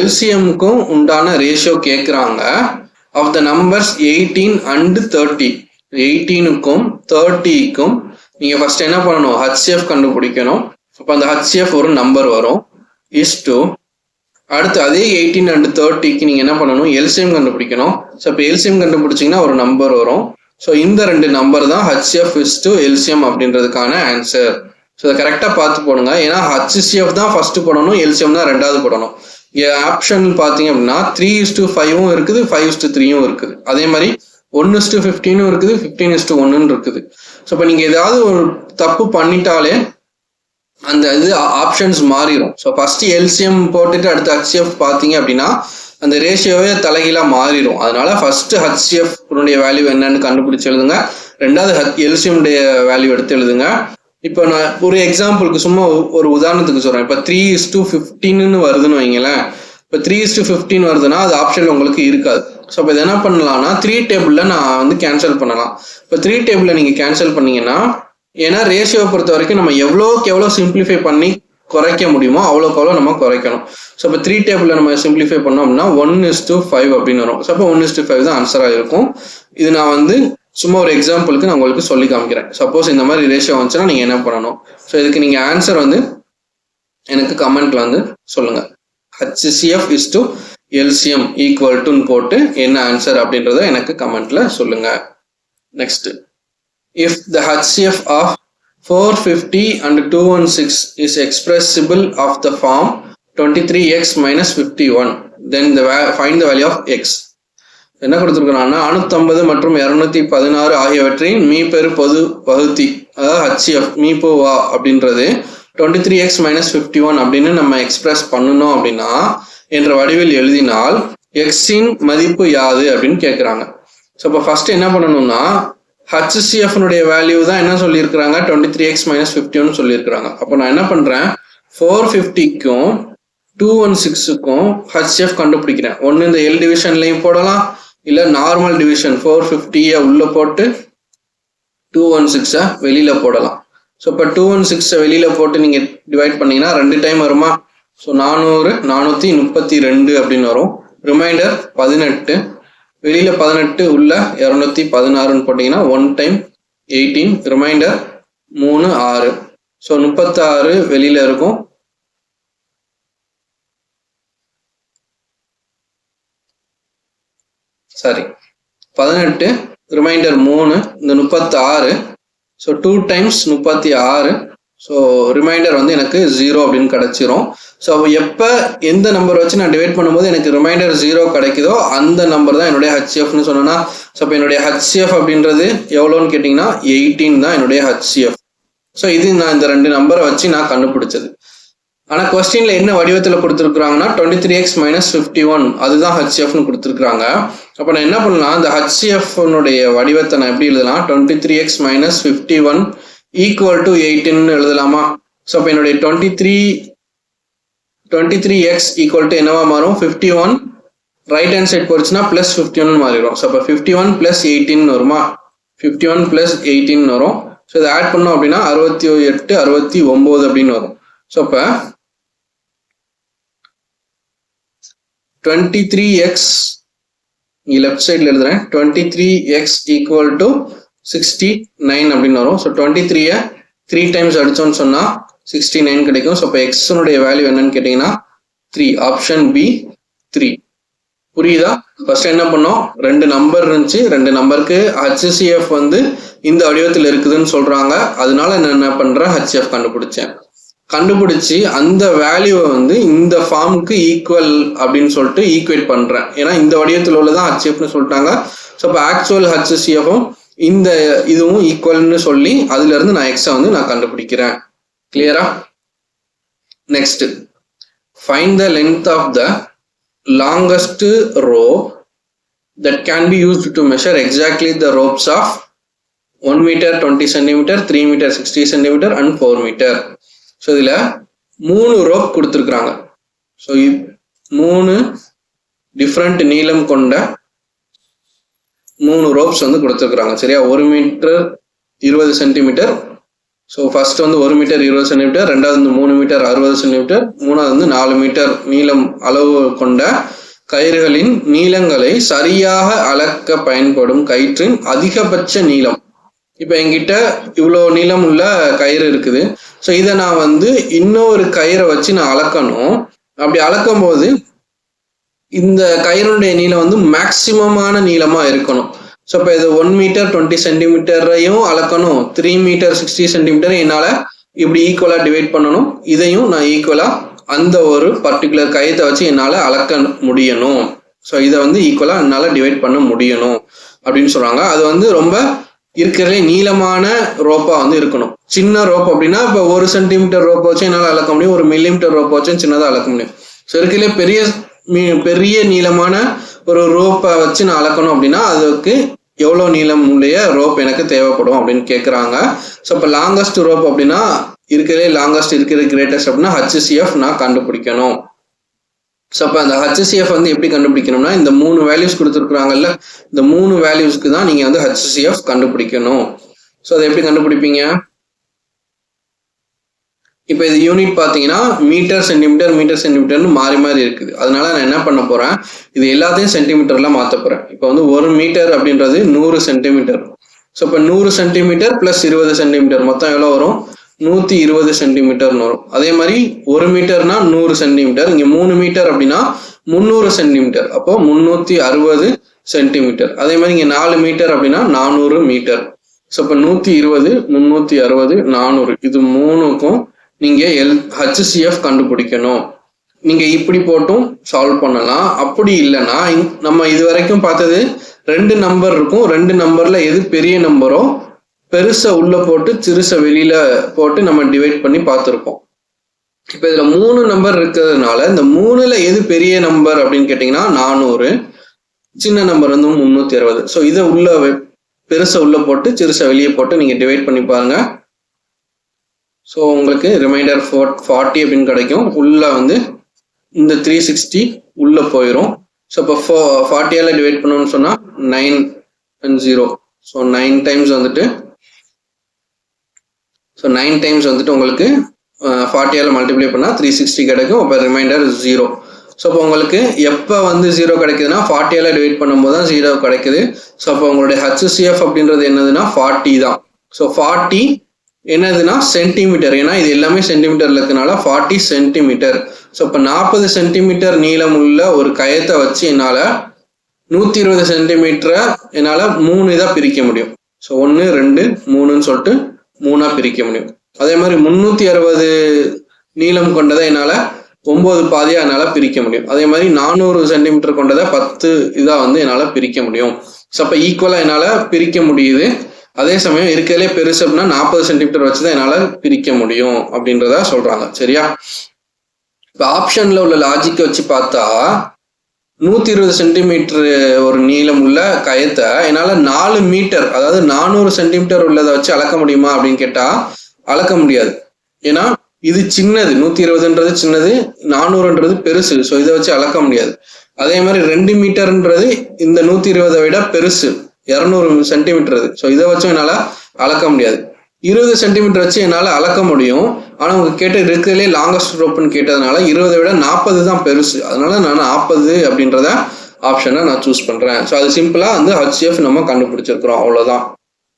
LCMக்கும் உண்டான ரேஷியோ கேட்குறாங்க. Of the numbers 18 and 30. 18க்கும் 30க்கும் நீங்கள் ஃபர்ஸ்ட் என்ன பண்ணணும், HCF கண்டுபிடிக்கணும். அப்போ அந்த HCF ஒரு நம்பர் வரும். இஸ் டு அடுத்து அதே 18 and 30க்கு நீங்கள் என்ன பண்ணணும், LCM கண்டுபிடிக்கணும். ஸோ இப்போ LCM கண்டுபிடிச்சிங்கன்னா ஒரு நம்பர் வரும். ஸோ இந்த 2 நம்பர் தான் HCF இஸ் டு LCM அப்படின்றதுக்கான ஆன்சர். ஸோ அதை கரெக்டாக பார்த்து போடுங்க. ஏன்னா HCF தான் ஃபர்ஸ்ட் போடணும், LCM தான் ரெண்டாவது போடணும். ஆப்ஷன் பார்த்தீங்க அப்படின்னா 3:5 இருக்குது, 5:3 இருக்குது. அதே மாதிரி 1:15 இருக்குது, 15:1 இருக்குது. ஸோ இப்போ நீங்கள் ஏதாவது ஒரு தப்பு பண்ணிட்டாலே அந்த இது ஆப்ஷன்ஸ் மாறிடும். ஸோ ஃபர்ஸ்ட் LCM போட்டுட்டு அடுத்து HCF பார்த்தீங்க அப்படின்னா அந்த ரேஷியோவே தலைகீழாக மாறிடும். அதனால ஃபர்ஸ்ட் HCF வேல்யூ என்னன்னு கண்டுபிடிச்சு எழுதுங்க, ரெண்டாவது LCM வேல்யூ எடுத்து எழுதுங்க. இப்போ நான் ஒரு எக்ஸாம்பிளுக்கு சும்மா ஒரு உதாரணத்துக்கு சொல்கிறேன். இப்போ 3:15 வருதுன்னு வைங்களேன். இப்போ 3:15 வருதுன்னா அது ஆப்ஷன் உங்களுக்கு இருக்காது. ஸோ இப்போ இது என்ன பண்ணலாம்னா 3 டேபிளில் நான் வந்து கேன்சல் பண்ணலாம். இப்போ 3 டேபிளில் நீங்கள் கேன்சல் பண்ணீங்கன்னா, ஏன்னா ரேஷியோவை பொறுத்த வரைக்கும் நம்ம எவ்வளோக்கு எவ்வளோ சிம்பிளிஃபை பண்ணி குறைக்க முடியுமோ அவ்வளோக்கு அவ்வளோ நம்ம குறைக்கணும். ஸோ இப்போ 3 டேபிளில் நம்ம சிம்பிளிஃபை பண்ணோம் அப்படின்னா 1:5 அப்படின்னு வரும். ஸோ அப்போ 1:5 தான் ஆன்சராக இருக்கும். இது நான் வந்து சும்மா ஒரு எக்ஸாம்பிளுக்கு நான் உங்களுக்கு சொல்லி காமிக்கிறேன். சப்போஸ் இந்த மாதிரி ரேஷியோ வந்துச்சுன்னா நீங்கள் என்ன பண்ணணும். ஸோ இதுக்கு நீங்கள் ஆன்சர் வந்து எனக்கு கமெண்ட்ல வந்து சொல்லுங்க. HCF is to LCM equal டுன்னு போட்டு என்ன ஆன்சர் அப்படின்றத எனக்கு கமெண்ட்ல சொல்லுங்க. Next, if the HCF of 450 and 216 is expressible of the form 23x minus 51, then find the value of x. என்ன கொடுத்துருக்காங்கன்னா 550 மற்றும் 216 ஆகியவற்றின் மீப்பெரு பொது வகுத்தி, அதாவது HCF மீப்பு வா அப்படின்றது 23x minus 51 அப்படின்னு நம்ம எக்ஸ்பிரஸ் பண்ணணும் அப்படின்னா என்ற வடிவில் எழுதினால் எக்ஸின் மதிப்பு யாது அப்படின்னு கேட்குறாங்க. ஸோ இப்போ ஃபர்ஸ்ட் என்ன பண்ணணும்னா HCF வேல்யூ தான் என்ன சொல்லியிருக்கிறாங்க, 23x minus 51 சொல்லியிருக்கிறாங்க. அப்போ நான் என்ன பண்ணுறேன், 450க்கும் 216க்கும் HCF கண்டுபிடிக்கிறேன். ஒன்று இந்த எல் டிவிஷன்லையும் போடலாம், இல்லை நார்மல் டிவிஷன் 450 உள்ள போட்டு 216 வெளியில போடலாம். ஸோ இப்போ 216 வெளியில போட்டு நீங்க டிவைட் பண்ணீங்கன்னா 2 டைம் வருமா. ஸோ 400 432 அப்படின்னு வரும். ரிமைண்டர் 18, வெளியில 18 உள்ள 216 போட்டீங்கன்னா 1 டைம் 18, ரிமைண்டர் 3 6. ஸோ 36 வெளியில இருக்கும். சாரி 18, ரிமைண்டர் 3, இந்த 36. So 2 times 36. ஸோ ரிமைண்டர் வந்து எனக்கு 0 அப்படின்னு கிடைச்சிரும். ஸோ எப்போ எந்த நம்பர் வச்சு நான் டிவைட் பண்ணும்போது எனக்கு ரிமைண்டர் 0 கிடைக்குதோ அந்த நம்பர் தான் என்னுடைய HCFன்னு சொன்னோன்னா. ஸோ இப்போ என்னுடைய HCF அப்படின்றது எவ்வளோன்னு கேட்டிங்கன்னா 18 தான் என்னுடைய HCF. ஸோ இது நான் இந்த 2 நம்பரை வச்சு நான் கண்டுபிடிச்சது. ஆனால் கொஸ்டினில் என்ன வடிவத்தில் கொடுத்துருக்குறாங்கன்னா 23x - 51 அதுதான் ஹச்சிஎஃப்னு கொடுத்துருக்குறாங்க. அப்போ நான் என்ன பண்ணலாம், அந்த ஹச்சிஎஃப்னுடைய வடிவத்தை நான் எப்படி எழுதலாம், 23x - 51 = 18 எழுதலாமா? ஸோ அப்போ என்னுடைய 23x = என்னவா மாறும், 51 ரைட் ஹேண்ட் சைட் போச்சுன்னா +51 மாறிடும். ஸோ அப்போ 51 + 18 வருமா, 51 + 18 வரும். ஸோ இதை ஆட் பண்ணோம் அப்படின்னா 68 69 அப்படின்னு வரும். ஸோ அப்போ 23x இங்கே லெஃப்ட் சைடில் எழுதுறேன், 23x = 69 அப்படின்னு வரும். ஸோ 23 3 டைம்ஸ் அடிச்சோன்னு சொன்னால் 69 கிடைக்கும். ஸோ இப்போ எக்ஸனுடைய வேல்யூ என்னன்னு கேட்டிங்கன்னா 3, ஆப்ஷன் பி 3. புரியுதா? ஃபர்ஸ்ட் என்ன பண்ணோம், 2 நம்பர் இருந்துச்சு, 2 நம்பருக்கு HCF வந்து இந்த வடிவத்தில் இருக்குதுன்னு சொல்றாங்க. அதனால நான் என்ன பண்றேன், HCF கண்டுபிடிச்சு அந்த வேல்யூவை வந்து இந்த ஃபார்முக்கு ஈக்குவல் அப்படின்னு சொல்லிட்டு ஈக்குவேட் பண்றேன். ஏன்னா இந்த வடிவத்தில் உள்ளதான் HCFன்னு சொல்லிட்டாங்க. ஸோ இப்போ ஆக்சுவல் HCFும் இந்த இதுவும் ஈக்குவல்னு சொல்லி அதுல இருந்து நான் எக்ஸை வந்து நான் கண்டுபிடிக்கிறேன். கிளியரா? Next, find the length of the longest rope that can be used to measure exactly the ropes of 1 meter 20 cm, 3 meter 60 cm and 4 meter. So இதில் 3 ரோப் கொடுத்துருக்குறாங்க. ஸோ 3 டிஃப்ரெண்ட் நீளம் கொண்ட 3 ரோப்ஸ் வந்து கொடுத்துருக்குறாங்க. சரியா? 1 மீட்டர் 20 சென்டிமீட்டர். ஸோ ஃபர்ஸ்ட் வந்து 1 metre 20 centimetre, ரெண்டாவது வந்து 3 மீட்டர் 60 சென்டிமீட்டர், மூணாவது வந்து 4 மீட்டர் நீளம் அளவு கொண்ட கயிறுகளின் நீளங்களை சரியாக அளக்க பயன்படும் கயிற்றின் அதிகபட்ச நீளம். இப்போ என்கிட்ட இவ்வளோ நீளம் உள்ள கயிறு இருக்குது. ஸோ இதை நான் வந்து இன்னொரு கயிறை வச்சு நான் அளக்கணும். அப்படி அளக்கும் போது இந்த கயிறுடைய நீளம் வந்து மேக்சிமமான நீளமா இருக்கணும். ஸோ இப்போ இது 1 மீட்டர் 20 சென்டிமீட்டரையும் அளக்கணும், 3 மீட்டர் 60 சென்டிமீட்டரை என்னால் இப்படி ஈக்குவலாக டிவைட் பண்ணணும். இதையும் நான் ஈக்குவலாக அந்த ஒரு பர்டிகுலர் கயிறை வச்சு என்னால் அளக்க முடியணும். ஸோ இதை வந்து ஈக்குவலாக என்னால் டிவைட் பண்ண முடியணும் அப்படின்னு சொல்கிறாங்க. அது வந்து ரொம்ப இருக்கிறதுலே நீளமான ரோப்பாக வந்து இருக்கணும். சின்ன ரோப் அப்படின்னா இப்போ 1 சென்டிமீட்டர் ரோப்பை வச்சு என்னால் அளக்க முடியும், 1 மில்லிமீட்டர் ரோப்பை வச்சு சின்னதாக அளக்க முடியும். ஸோ இருக்கிறதுலே பெரிய நீளமான ஒரு ரோப்பை வச்சு நான் அளக்கணும் அப்படின்னா அதுக்கு எவ்வளோ நீளம் உடைய ரோப் எனக்கு தேவைப்படும் அப்படின்னு கேட்குறாங்க. ஸோ இப்போ லாங்கஸ்ட் ரோப் அப்படின்னா இருக்கிறதே லாங்கஸ்ட் கிரேட்டஸ்ட் அப்படின்னா HCF நான் கண்டுபிடிக்கணும். ஸோ அப்போ அந்த HCF வந்து எப்படி கண்டுபிடிக்கணும்னா இந்த 3 வேல்யூஸ் கொடுத்துருக்குறாங்கல்ல, இந்த 3 வேல்யூஸ்க்கு தான் நீங்கள் வந்து HCF கண்டுபிடிக்கணும். ஸோ அதை எப்படி கண்டுபிடிப்பீங்க? இப்போ இது யூனிட் பார்த்தீங்கன்னா மீட்டர் சென்டிமீட்டர்னு மாறி இருக்குது. அதனால நான் என்ன பண்ண போறேன், இது எல்லாத்தையும் சென்டிமீட்டர்ல மாற்ற போறேன். இப்போ வந்து 1 மீட்டர் அப்படின்றது 100 சென்டிமீட்டர். ஸோ இப்போ 100 சென்டிமீட்டர் + 20 சென்டிமீட்டர் மொத்தம் எவ்வளோ வரும், 120 சென்டிமீட்டர்னு வரும். அதே மாதிரி 1 மீட்டர்னா 100 சென்டிமீட்டர், இங்கே 3 மீட்டர் அப்படின்னா 300 சென்டிமீட்டர், அப்போ 360 சென்டிமீட்டர். அதே மாதிரி இங்கே 4 மீட்டர் அப்படின்னா 400 மீட்டர். ஸோ இப்போ 120 360 400 இது 3க்கும் நீங்க HCF கண்டுபிடிக்கணும். நீங்க இப்படி போட்டும் சால்வ் பண்ணலாம். அப்படி இல்லைன்னா நம்ம இது வரைக்கும் பார்த்தது 2 நம்பர் இருக்கும், 2 நம்பர்ல எது பெரிய நம்பரோ பெருசை உள்ள போட்டு சிறுசை வெளியில போட்டு நம்ம டிவைட் பண்ணி பார்த்துருப்போம். இப்போ இதுல 3 நம்பர் இருக்கிறதுனால இந்த 3ல எது பெரிய நம்பர் அப்படின்னு கேட்டீங்கன்னா 400, சின்ன நம்பர் வந்து 360. ஸோ இதை உள்ள பெருசை உள்ள போட்டு சிறுசை வெளியே போட்டு நீங்க டிவைட் பண்ணி பாருங்க. ஸோ உங்களுக்கு ரிமைண்டர் 40 அப்படின்னு கிடைக்கும். உள்ள வந்து இந்த 360 உள்ள போயிடும். ஸோ இப்போ 40ஆல டிவைட் பண்ணணும்னு சொன்னால் 9 and 0. ஸோ 9 டைம்ஸ் வந்துட்டு உங்களுக்கு 40ஆல மல்டிப்ளை பண்ணால் 360 கிடைக்கும். அப்போ ரிமைண்டர் 0. ஸோ அப்போ உங்களுக்கு எப்போ வந்து 0 கிடைக்குதுன்னா 40ஆல டிவைட் பண்ணும்போது தான் 0 கிடைக்குது. ஸோ அப்போ உங்களுடைய HCF அப்படின்றது என்னதுன்னா 40 தான். ஸோ 40 என்னதுன்னா சென்டிமீட்டர், ஏன்னா இது எல்லாமே சென்டிமீட்டர்ல இருக்கனால 40 சென்டிமீட்டர். ஸோ இப்போ 40 சென்டிமீட்டர் நீளம் உள்ள ஒரு கயத்தை வச்சு என்னால் 120 சென்டிமீட்டரை என்னால் 3 இதாக பிரிக்க முடியும். ஸோ 1 2 3ன்னு சொல்லிட்டு 3ஆ பிரிக்க முடியும். அதே மாதிரி 360 நீளம் கொண்டதை என்னால் 9 பாதியாக என்னால் பிரிக்க முடியும். அதே மாதிரி 400 சென்டிமீட்டர் கொண்டதை 10 இதாக வந்து என்னால் பிரிக்க முடியும். ஸோ அப்போ ஈக்குவலாக என்னால் பிரிக்க முடியுது. அதே சமயம் இருக்கிறதுலே பெருசு அப்படின்னா 40 சென்டிமீட்டர் வச்சுதான் என்னால் பிரிக்க முடியும் அப்படின்றத சொல்றாங்க. சரியா? இப்போ ஆப்ஷன்ல உள்ள லாஜிக்கை வச்சு பார்த்தா 120 சென்டிமீட்டர் ஒரு நீளம் உள்ள கயத்தை என்னால் 4 மீட்டர் அதாவது 400 சென்டிமீட்டர் உள்ளதை வச்சு அளக்க முடியுமா அப்படின்னு கேட்டா அளக்க முடியாது. ஏன்னா இது சின்னது, 120ன்றது சின்னது, 400ன்றது பெருசு. ஸோ இதை வச்சு அளக்க முடியாது. அதே மாதிரி 2 மீட்டர்ன்றது இந்த 120 விட பெருசு, 200 சென்டிமீட்டர். ஸோ இதை வச்சும் என்னால் அளக்க முடியாது. 20 சென்டிமீட்டர் வச்சு என்னால் அளக்க முடியும். ஆனால் உங்க கேட்ட இருக்கிறதுலே லாங்கஸ்ட் ரோப்னு கேட்டதுனால 20 விட 40 தான் பெருசு. அதனால நான் 40 அப்படின்றத ஆப்ஷனை நான் சூஸ் பண்றேன். ஸோ அது சிம்பிளா வந்து HCF நம்ம கண்டுபிடிச்சிருக்கிறோம், அவ்வளவுதான்.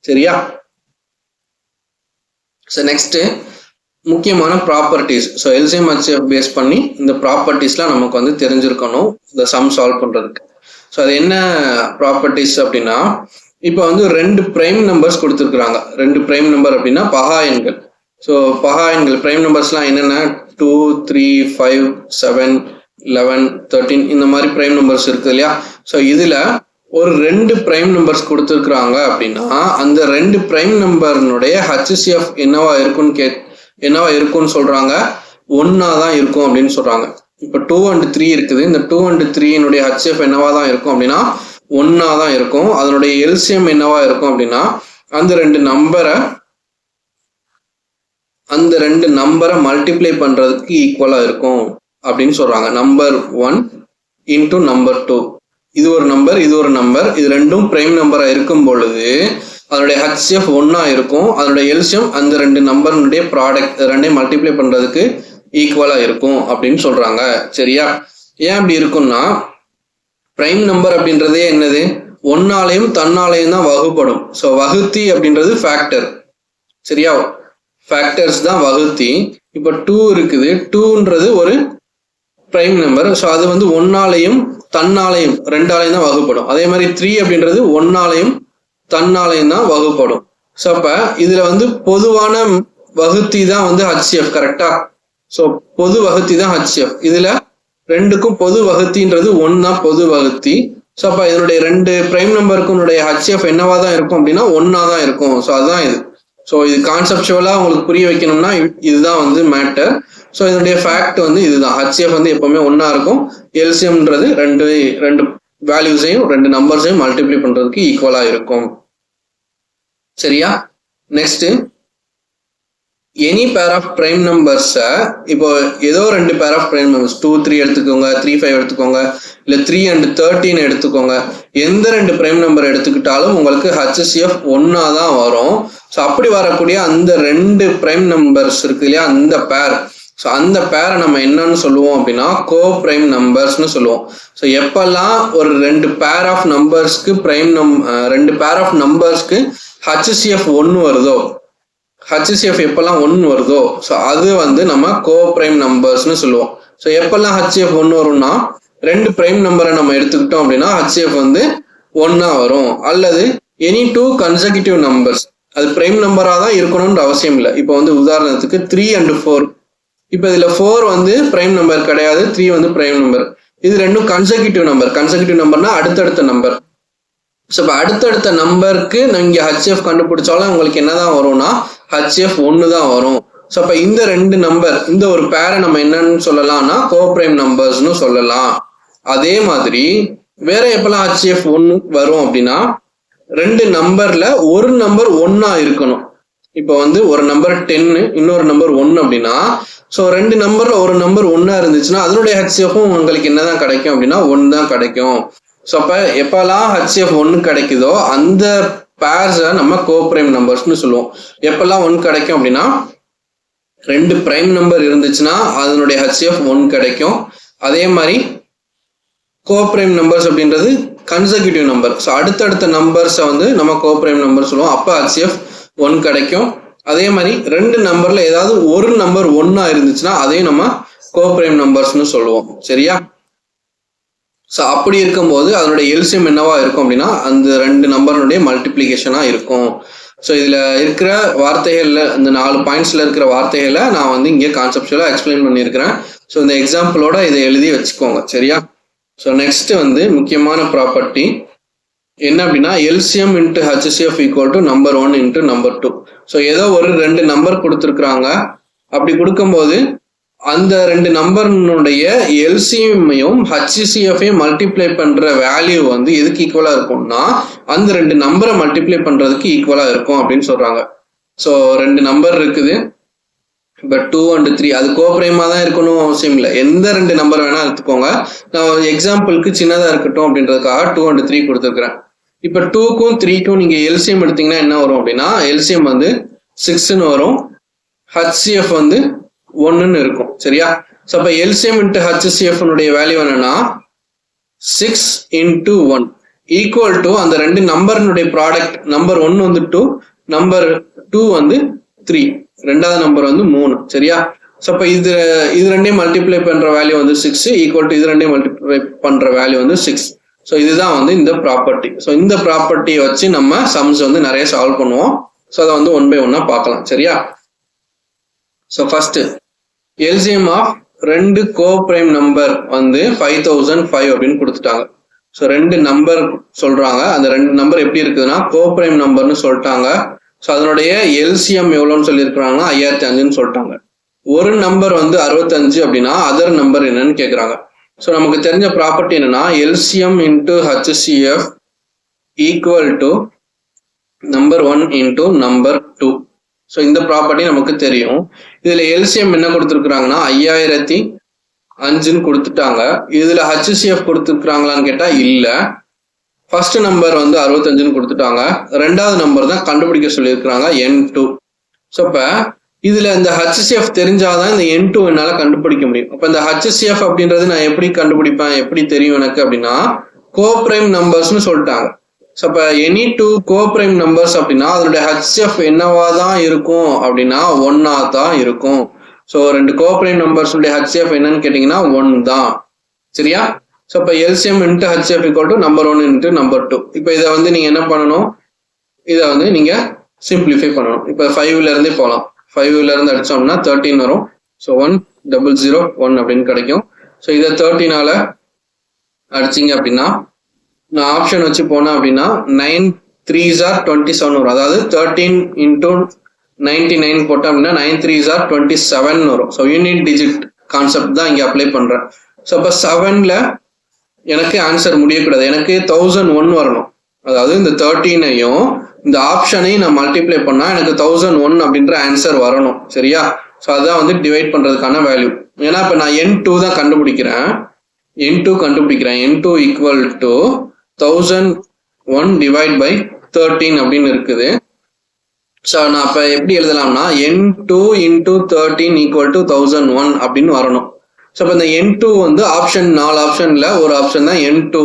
சரியா? ஸோ நெக்ஸ்ட் முக்கியமான properties. So LCM HCF base பண்ணி இந்த ப்ராப்பர்ட்டிஸ்லாம் நமக்கு வந்து தெரிஞ்சிருக்கணும் இந்த சம் சால்வ் பண்றதுக்கு. ஸோ அது என்ன ப்ராப்பர்ட்டிஸ் அப்படின்னா, இப்போ வந்து 2 பிரைம் நம்பர்ஸ் கொடுத்துருக்குறாங்க. 2 பிரைம் நம்பர் அப்படின்னா பகா எண்கள். ஸோ பகா எண்கள் பிரைம் நம்பர்ஸ்லாம் என்னென்ன 2, 3, 5, 7, 11, 13 இந்த மாதிரி பிரைம் நம்பர்ஸ் இருக்கு இல்லையா? ஸோ இதுல ஒரு 2 பிரைம் நம்பர்ஸ் கொடுத்துருக்குறாங்க அப்படின்னா அந்த 2 பிரைம் நம்பர்னுடைய HCF என்னவா இருக்கும்னு சொல்றாங்க, 1 தான் இருக்கும் அப்படின்னு சொல்றாங்க. இப்போ 2 and 3 இருக்குது. இந்த 2 and 3 HCF என்னவா தான் இருக்கும் அப்படின்னா 1 தான் இருக்கும். அதனுடைய எல்சிஎம் என்னவா இருக்கும் அப்படின்னா அந்த ரெண்டு நம்பரை மல்டிப்ளை பண்றதுக்கு ஈக்குவலா இருக்கும் அப்படின்னு சொல்றாங்க. Number 1 into number 2. இது ஒரு நம்பர், இது ஒரு நம்பர், இது ரெண்டும் பிரைம் நம்பரா இருக்கும் பொழுது அதனுடைய HCF 1 இருக்கும். அதனுடைய எல்சிஎம் அந்த 2 நம்பருடைய ப்ராடக்ட் ரெண்டையும் மல்டிப்ளை பண்றதுக்கு ஈக்குவலா இருக்கும் அப்படின்னு சொல்றாங்க. சரியா? ஏன் அப்படி இருக்கும்னா பிரைம் நம்பர் அப்படின்றதே என்னது, 1ஆலையும் தன்னாலையும் தான் வகுப்படும். ஸோ வகுத்தி அப்படின்றது ஃபேக்டர். சரியா? ஃபேக்டர்ஸ் தான் வகுத்தி. இப்போ 2 இருக்குது, 2ன்றது ஒரு பிரைம் நம்பர். ஸோ அது வந்து 1ஆலையும் தன்னாலையும் 2ஆலையும் தான் வகுப்படும். அதே மாதிரி 3 அப்படின்றது 1ஆலையும் தன்னாலையும் தான் வகுப்படும். ஸோ அப்ப இதுல வந்து பொதுவான வகுத்தி தான் வந்து HCF. கரெக்டா? ஸோ பொது வகுத்தி தான் HCF. இதுல 2க்கும் பொது வகுத்தின்றது 1 தான் பொது வகுத்தி. ஸோ அப்ப இதனுடைய 2 பிரைம் நம்பருக்கும் HCF என்னவா தான் இருக்கும் அப்படின்னா 1 தான் இருக்கும். ஸோ அதுதான் இது. ஸோ இது கான்செப்சுவலா உங்களுக்கு புரிய வைக்கணும்னா இதுதான் வந்து மேட்டர். ஸோ இதனுடைய ஃபேக்ட் வந்து இதுதான், HCF வந்து எப்பவுமே 1 இருக்கும். எல்சிஎம்ன்றது ரெண்டு வேல்யூஸையும் 2 நம்பர்ஸையும் மல்டிப்ளை பண்றதுக்கு ஈக்குவலா இருக்கும். சரியா? Next any pair of prime நம்பர்ஸை, இப்போ ஏதோ 2 பேர் ஆஃப் பிரைம் நம்பர்ஸ் 2, 3 எடுத்துக்கோங்க, 3, 5 எடுத்துக்கோங்க, இல்லை 3 and 13 எடுத்துக்கோங்க. எந்த 2 பிரைம் நம்பர் எடுத்துக்கிட்டாலும் உங்களுக்கு HCF 1 தான் வரும். ஸோ அப்படி வரக்கூடிய அந்த 2 பிரைம் நம்பர்ஸ் இருக்கு இல்லையா, அந்த பேர். ஸோ அந்த பேரை நம்ம என்னன்னு சொல்லுவோம் அப்படின்னா கோ பிரைம் நம்பர்ஸ்னு சொல்லுவோம். ஸோ எப்பெல்லாம் ஒரு 2 pair of நம்பர்ஸ்க்கு 2 pair of நம்பர்ஸ்க்கு HCF 1 வருதோ, HCF எப்பெல்லாம் 1 வருதோ, ஸோ அது வந்து நம்ம கோ பிரைம் நம்பர்ஸ்னு சொல்லுவோம். ஸோ எப்பெல்லாம் HCF 1 வரும்னா 2 பிரைம் நம்பரை நம்ம எடுத்துக்கிட்டோம் அப்படின்னா HCF வந்து 1 வரும். அல்லது எனி 2 கன்செக்யூட்டிவ் நம்பர்ஸ், அது பிரைம் நம்பரா தான் இருக்கணும்ன்ற அவசியம் இல்லை. இப்போ வந்து உதாரணத்துக்கு 3 and 4. இப்போ இதுல 4 வந்து பிரைம் நம்பர் கிடையாது, 3 வந்து பிரைம் நம்பர். இது ரெண்டும் கன்செக்யூட்டிவ் நம்பர். கன்செக்யூட்டிவ் நம்பர்னா அடுத்தடுத்த நம்பர். ஸோ இப்போ அடுத்தடுத்த நம்பருக்கு நீங்க HCF கண்டுபிடிச்சாலும் உங்களுக்கு என்னதான் வரும்னா HCF 1 தான் வரும். ஸோ அப்போ இந்த 2 நம்பர், இந்த ஒரு பேரை நம்ம என்னன்னு சொல்லலாம்னா கோ பிரைம் நம்பர்ஸ்னு சொல்லலாம். அதே மாதிரி வேற எப்பெல்லாம் HCF 1 வரும் அப்படின்னா 2 நம்பர்ல ஒரு நம்பர் 1 இருக்கணும். இப்போ வந்து ஒரு நம்பர் 10, இன்னொரு நம்பர் 1 அப்படின்னா, ஸோ 2 நம்பர்ல ஒரு நம்பர் 1 இருந்துச்சுன்னா அதனுடைய HCFும் உங்களுக்கு என்னதான் கிடைக்கும் அப்படின்னா 1 தான் கிடைக்கும். ஸோ அப்போ எப்பெல்லாம் HCF 1 கிடைக்குதோ அந்த பேர்ஸை நம்ம கோ பிரைம் நம்பர்ஸ்னு சொல்லுவோம். எப்பெல்லாம் 1 கிடைக்கும் அப்படின்னா 2 பிரைம் நம்பர் இருந்துச்சுன்னா அதனுடைய HCF 1 கிடைக்கும். அதே மாதிரி கோ பிரைம் நம்பர்ஸ் அப்படின்றது கன்செக்யூட்டிவ் நம்பர். ஸோ அடுத்தடுத்த நம்பர்ஸை வந்து நம்ம கோ பிரைம் நம்பர் சொல்லுவோம். அப்போ HCF 1 கிடைக்கும். அதே மாதிரி 2 நம்பர்ல ஏதாவது ஒரு நம்பர் 1 இருந்துச்சுன்னா அதையும் நம்ம கோ பிரைம் நம்பர்ஸ்னு சொல்லுவோம். சரியா? ஸோ அப்படி இருக்கும்போது அதனுடைய எல்சிஎம் என்னவா இருக்கும் அப்படின்னா அந்த 2 நம்பருடைய மல்டிப்ளிகேஷனா இருக்கும். ஸோ இதுல இருக்கிற வார்த்தைகள்ல இந்த 4 பாயிண்ட்ஸ்ல இருக்கிற வார்த்தைகளை நான் வந்து இங்கே கான்செப்சுவலா எக்ஸ்பிளைன் பண்ணியிருக்கிறேன். ஸோ இந்த எக்ஸாம்பிளோட இதை எழுதி வச்சுக்கோங்க. சரியா? ஸோ நெக்ஸ்ட் வந்து முக்கியமான ப்ராப்பர்ட்டி என்ன அப்படின்னா LCM into HCF equal to number 1 into number 2. So ஏதோ ஒரு 2 நம்பர் கொடுத்துருக்குறாங்க. அப்படி கொடுக்கும்போது அந்த ரெண்டு நம்பர்னுடைய எல்சிஎம்மையும் ஹச்சிசிஎஃப்ஐயும் மல்டிப்ளை பண்ற வேல்யூ வந்து எதுக்கு ஈக்குவலா இருக்கும்னா அந்த ரெண்டு நம்பரை மல்டிப்ளை பண்றதுக்கு ஈக்குவலா இருக்கும் அப்படின்னு சொல்றாங்க. ஸோ ரெண்டு நம்பர் இருக்குது, இப்போ 2 and 3 அது கோப்ரைமா தான் இருக்கணும் அவசியம் இல்லை, எந்த ரெண்டு நம்பர் வேணா எடுத்துக்கோங்க. நான் எக்ஸாம்பிளுக்கு சின்னதா இருக்கட்டும் அப்படின்றதுக்காக 2 and 3 கொடுத்துருக்கிறேன். இப்போ 2க்கும் 3க்கும் நீங்க எல்சிஎம் எடுத்தீங்கன்னா என்ன வரும் அப்படின்னா எல்சிஎம் வந்து 6ன்னு வரும், ஹச்சிஎஃப் வந்து 1ன்னு இருக்கும். சரியா? ஸோ அப்போ எல்சிஎம் இன்ட்டு ஹச்சிஎஃப் வேல்யூ என்னன்னா 6 into 1 ஈக்குவல் டு அந்த ரெண்டு நம்பர்னுடைய ப்ராடக்ட். நம்பர் 1 வந்து 2, நம்பர் 2 வந்து 3, ரெண்டாவது நம்பர் வந்து 3. சரியா? ஸோ அப்போ இது ரெண்டையும் மல்டிப்ளை பண்ற வேல்யூ வந்து 6 ஈக்குவல் டு இது ரெண்டையும் மல்டிப்ளை பண்ற வேல்யூ வந்து 6. ஸோ இதுதான் வந்து இந்த ப்ராப்பர்ட்டி. ஸோ இந்த ப்ராப்பர்ட்டியை வச்சு நம்ம சம்ஸ் வந்து நிறைய சால்வ் பண்ணுவோம். ஸோ அதை வந்து 1 by 1 பார்க்கலாம். சரியா? ஸோ ஃபர்ஸ்ட் எல்சிஎம் ஆஃப் ரெண்டு கோப்ரைம் நம்பர் வந்து 5005 அப்படின்னு கொடுத்துட்டாங்க. ஸோ ரெண்டு நம்பர் சொல்றாங்க, அந்த ரெண்டு நம்பர் எப்படி இருக்குதுன்னா கோப்ரைம் நம்பர்னு சொல்லிட்டாங்க. ஸோ அதனுடைய எல்சிஎம் எவ்வளோன்னு சொல்லியிருக்கிறாங்கன்னா 5005ன்னு சொல்லிட்டாங்க. ஒரு நம்பர் வந்து 65 அப்படின்னா அதர் நம்பர் என்னன்னு கேட்குறாங்க. ஸோ நமக்கு தெரிஞ்ச ப்ராப்பர்ட்டி என்னன்னா LCM into HCF equal to number 1 into number 2. So இந்த ப்ராப்பர்ட்டி நமக்கு தெரியும். இதுல எல்சிஎம் என்ன கொடுத்துருக்குறாங்கன்னா 5005ன்னு கொடுத்துட்டாங்க. இதுல ஹச்சிஎஃப் கொடுத்துருக்குறாங்களான்னு கேட்டா இல்ல. ஃபர்ஸ்ட் நம்பர் வந்து 65ன்னு கொடுத்துட்டாங்க, ரெண்டாவது நம்பர் தான் கண்டுபிடிக்க சொல்லியிருக்கிறாங்க N2. ஸோ இப்போ இதுல இந்த ஹச்சிஎஃப் தெரிஞ்சாதான் இந்த N2 என்னால கண்டுபிடிக்க முடியும். அப்ப இந்த ஹச்சிஎஃப் அப்படின்றது நான் எப்படி கண்டுபிடிப்பேன், எப்படி தெரியும் எனக்கு அப்படின்னா கோப்ரைம் நம்பர்ஸ்னு சொல்லிட்டாங்க. ஸோ இப்போ எனி 2 கோப்ரைம் நம்பர்ஸ் அப்படின்னா அதனுடைய ஹச்சிஎஃப் என்னவா தான் இருக்கும் அப்படின்னா 1ஆ தான் இருக்கும். ஸோ ரெண்டு கோப்ரைம் நம்பர்ஸுடைய ஹச்சிஎஃப் என்னன்னு கேட்டீங்கன்னா 1 தான். சரியா? ஸோ இப்போ LCM into HCF equal to number 1 into number 2. இப்போ இதை வந்து நீங்க என்ன பண்ணணும், இதை வந்து நீங்க சிம்பிளிஃபை பண்ணணும். இப்போ 5ல இருந்தே போகலாம். 5ல இருந்து அடிச்சோம்னா 13 வரும். ஸோ 1001 அப்படின்னு கிடைக்கும். ஸோ இதை 13ஆல அடிச்சிங்க அப்படின்னா நான் ஆப்ஷன் வச்சு போனேன் அப்படின்னா 9 3s are 27 வரும். அதாவது 13 into 99 போட்டோம் அப்படின்னா 9 3s are 27 வரும். ஸோ யூனிட் டிஜிட் கான்செப்ட் தான் இங்கே அப்ளை பண்றேன். ஸோ இப்போ 7ல எனக்கு ஆன்சர் முடியக்கூடாது, எனக்கு 1001 வரணும். அதாவது இந்த 13ஐயும் இந்த ஆப்ஷனையும் நான் மல்டிப்ளை பண்ணா எனக்கு 1001 அப்படின்ற ஆன்சர் வரணும். சரியா? ஸோ அதான் வந்து டிவைட் பண்றதுக்கான வேல்யூ. ஏன்னா இப்போ நான் N2 தான் கண்டுபிடிக்கிறேன், N2 equal to 1001 divide by 13 அப்படின்னு இருக்குது. ஸோ நான் இப்போ எப்படி எழுதலாம்னா N2 into 13 ஈக்குவல் டு 1001 அப்படின்னு வரணும். ஸோ இப்போ இந்த N2 வந்து ஆப்ஷன் 4 ஆப்ஷன்ல ஒரு ஆப்ஷன் தான் N2.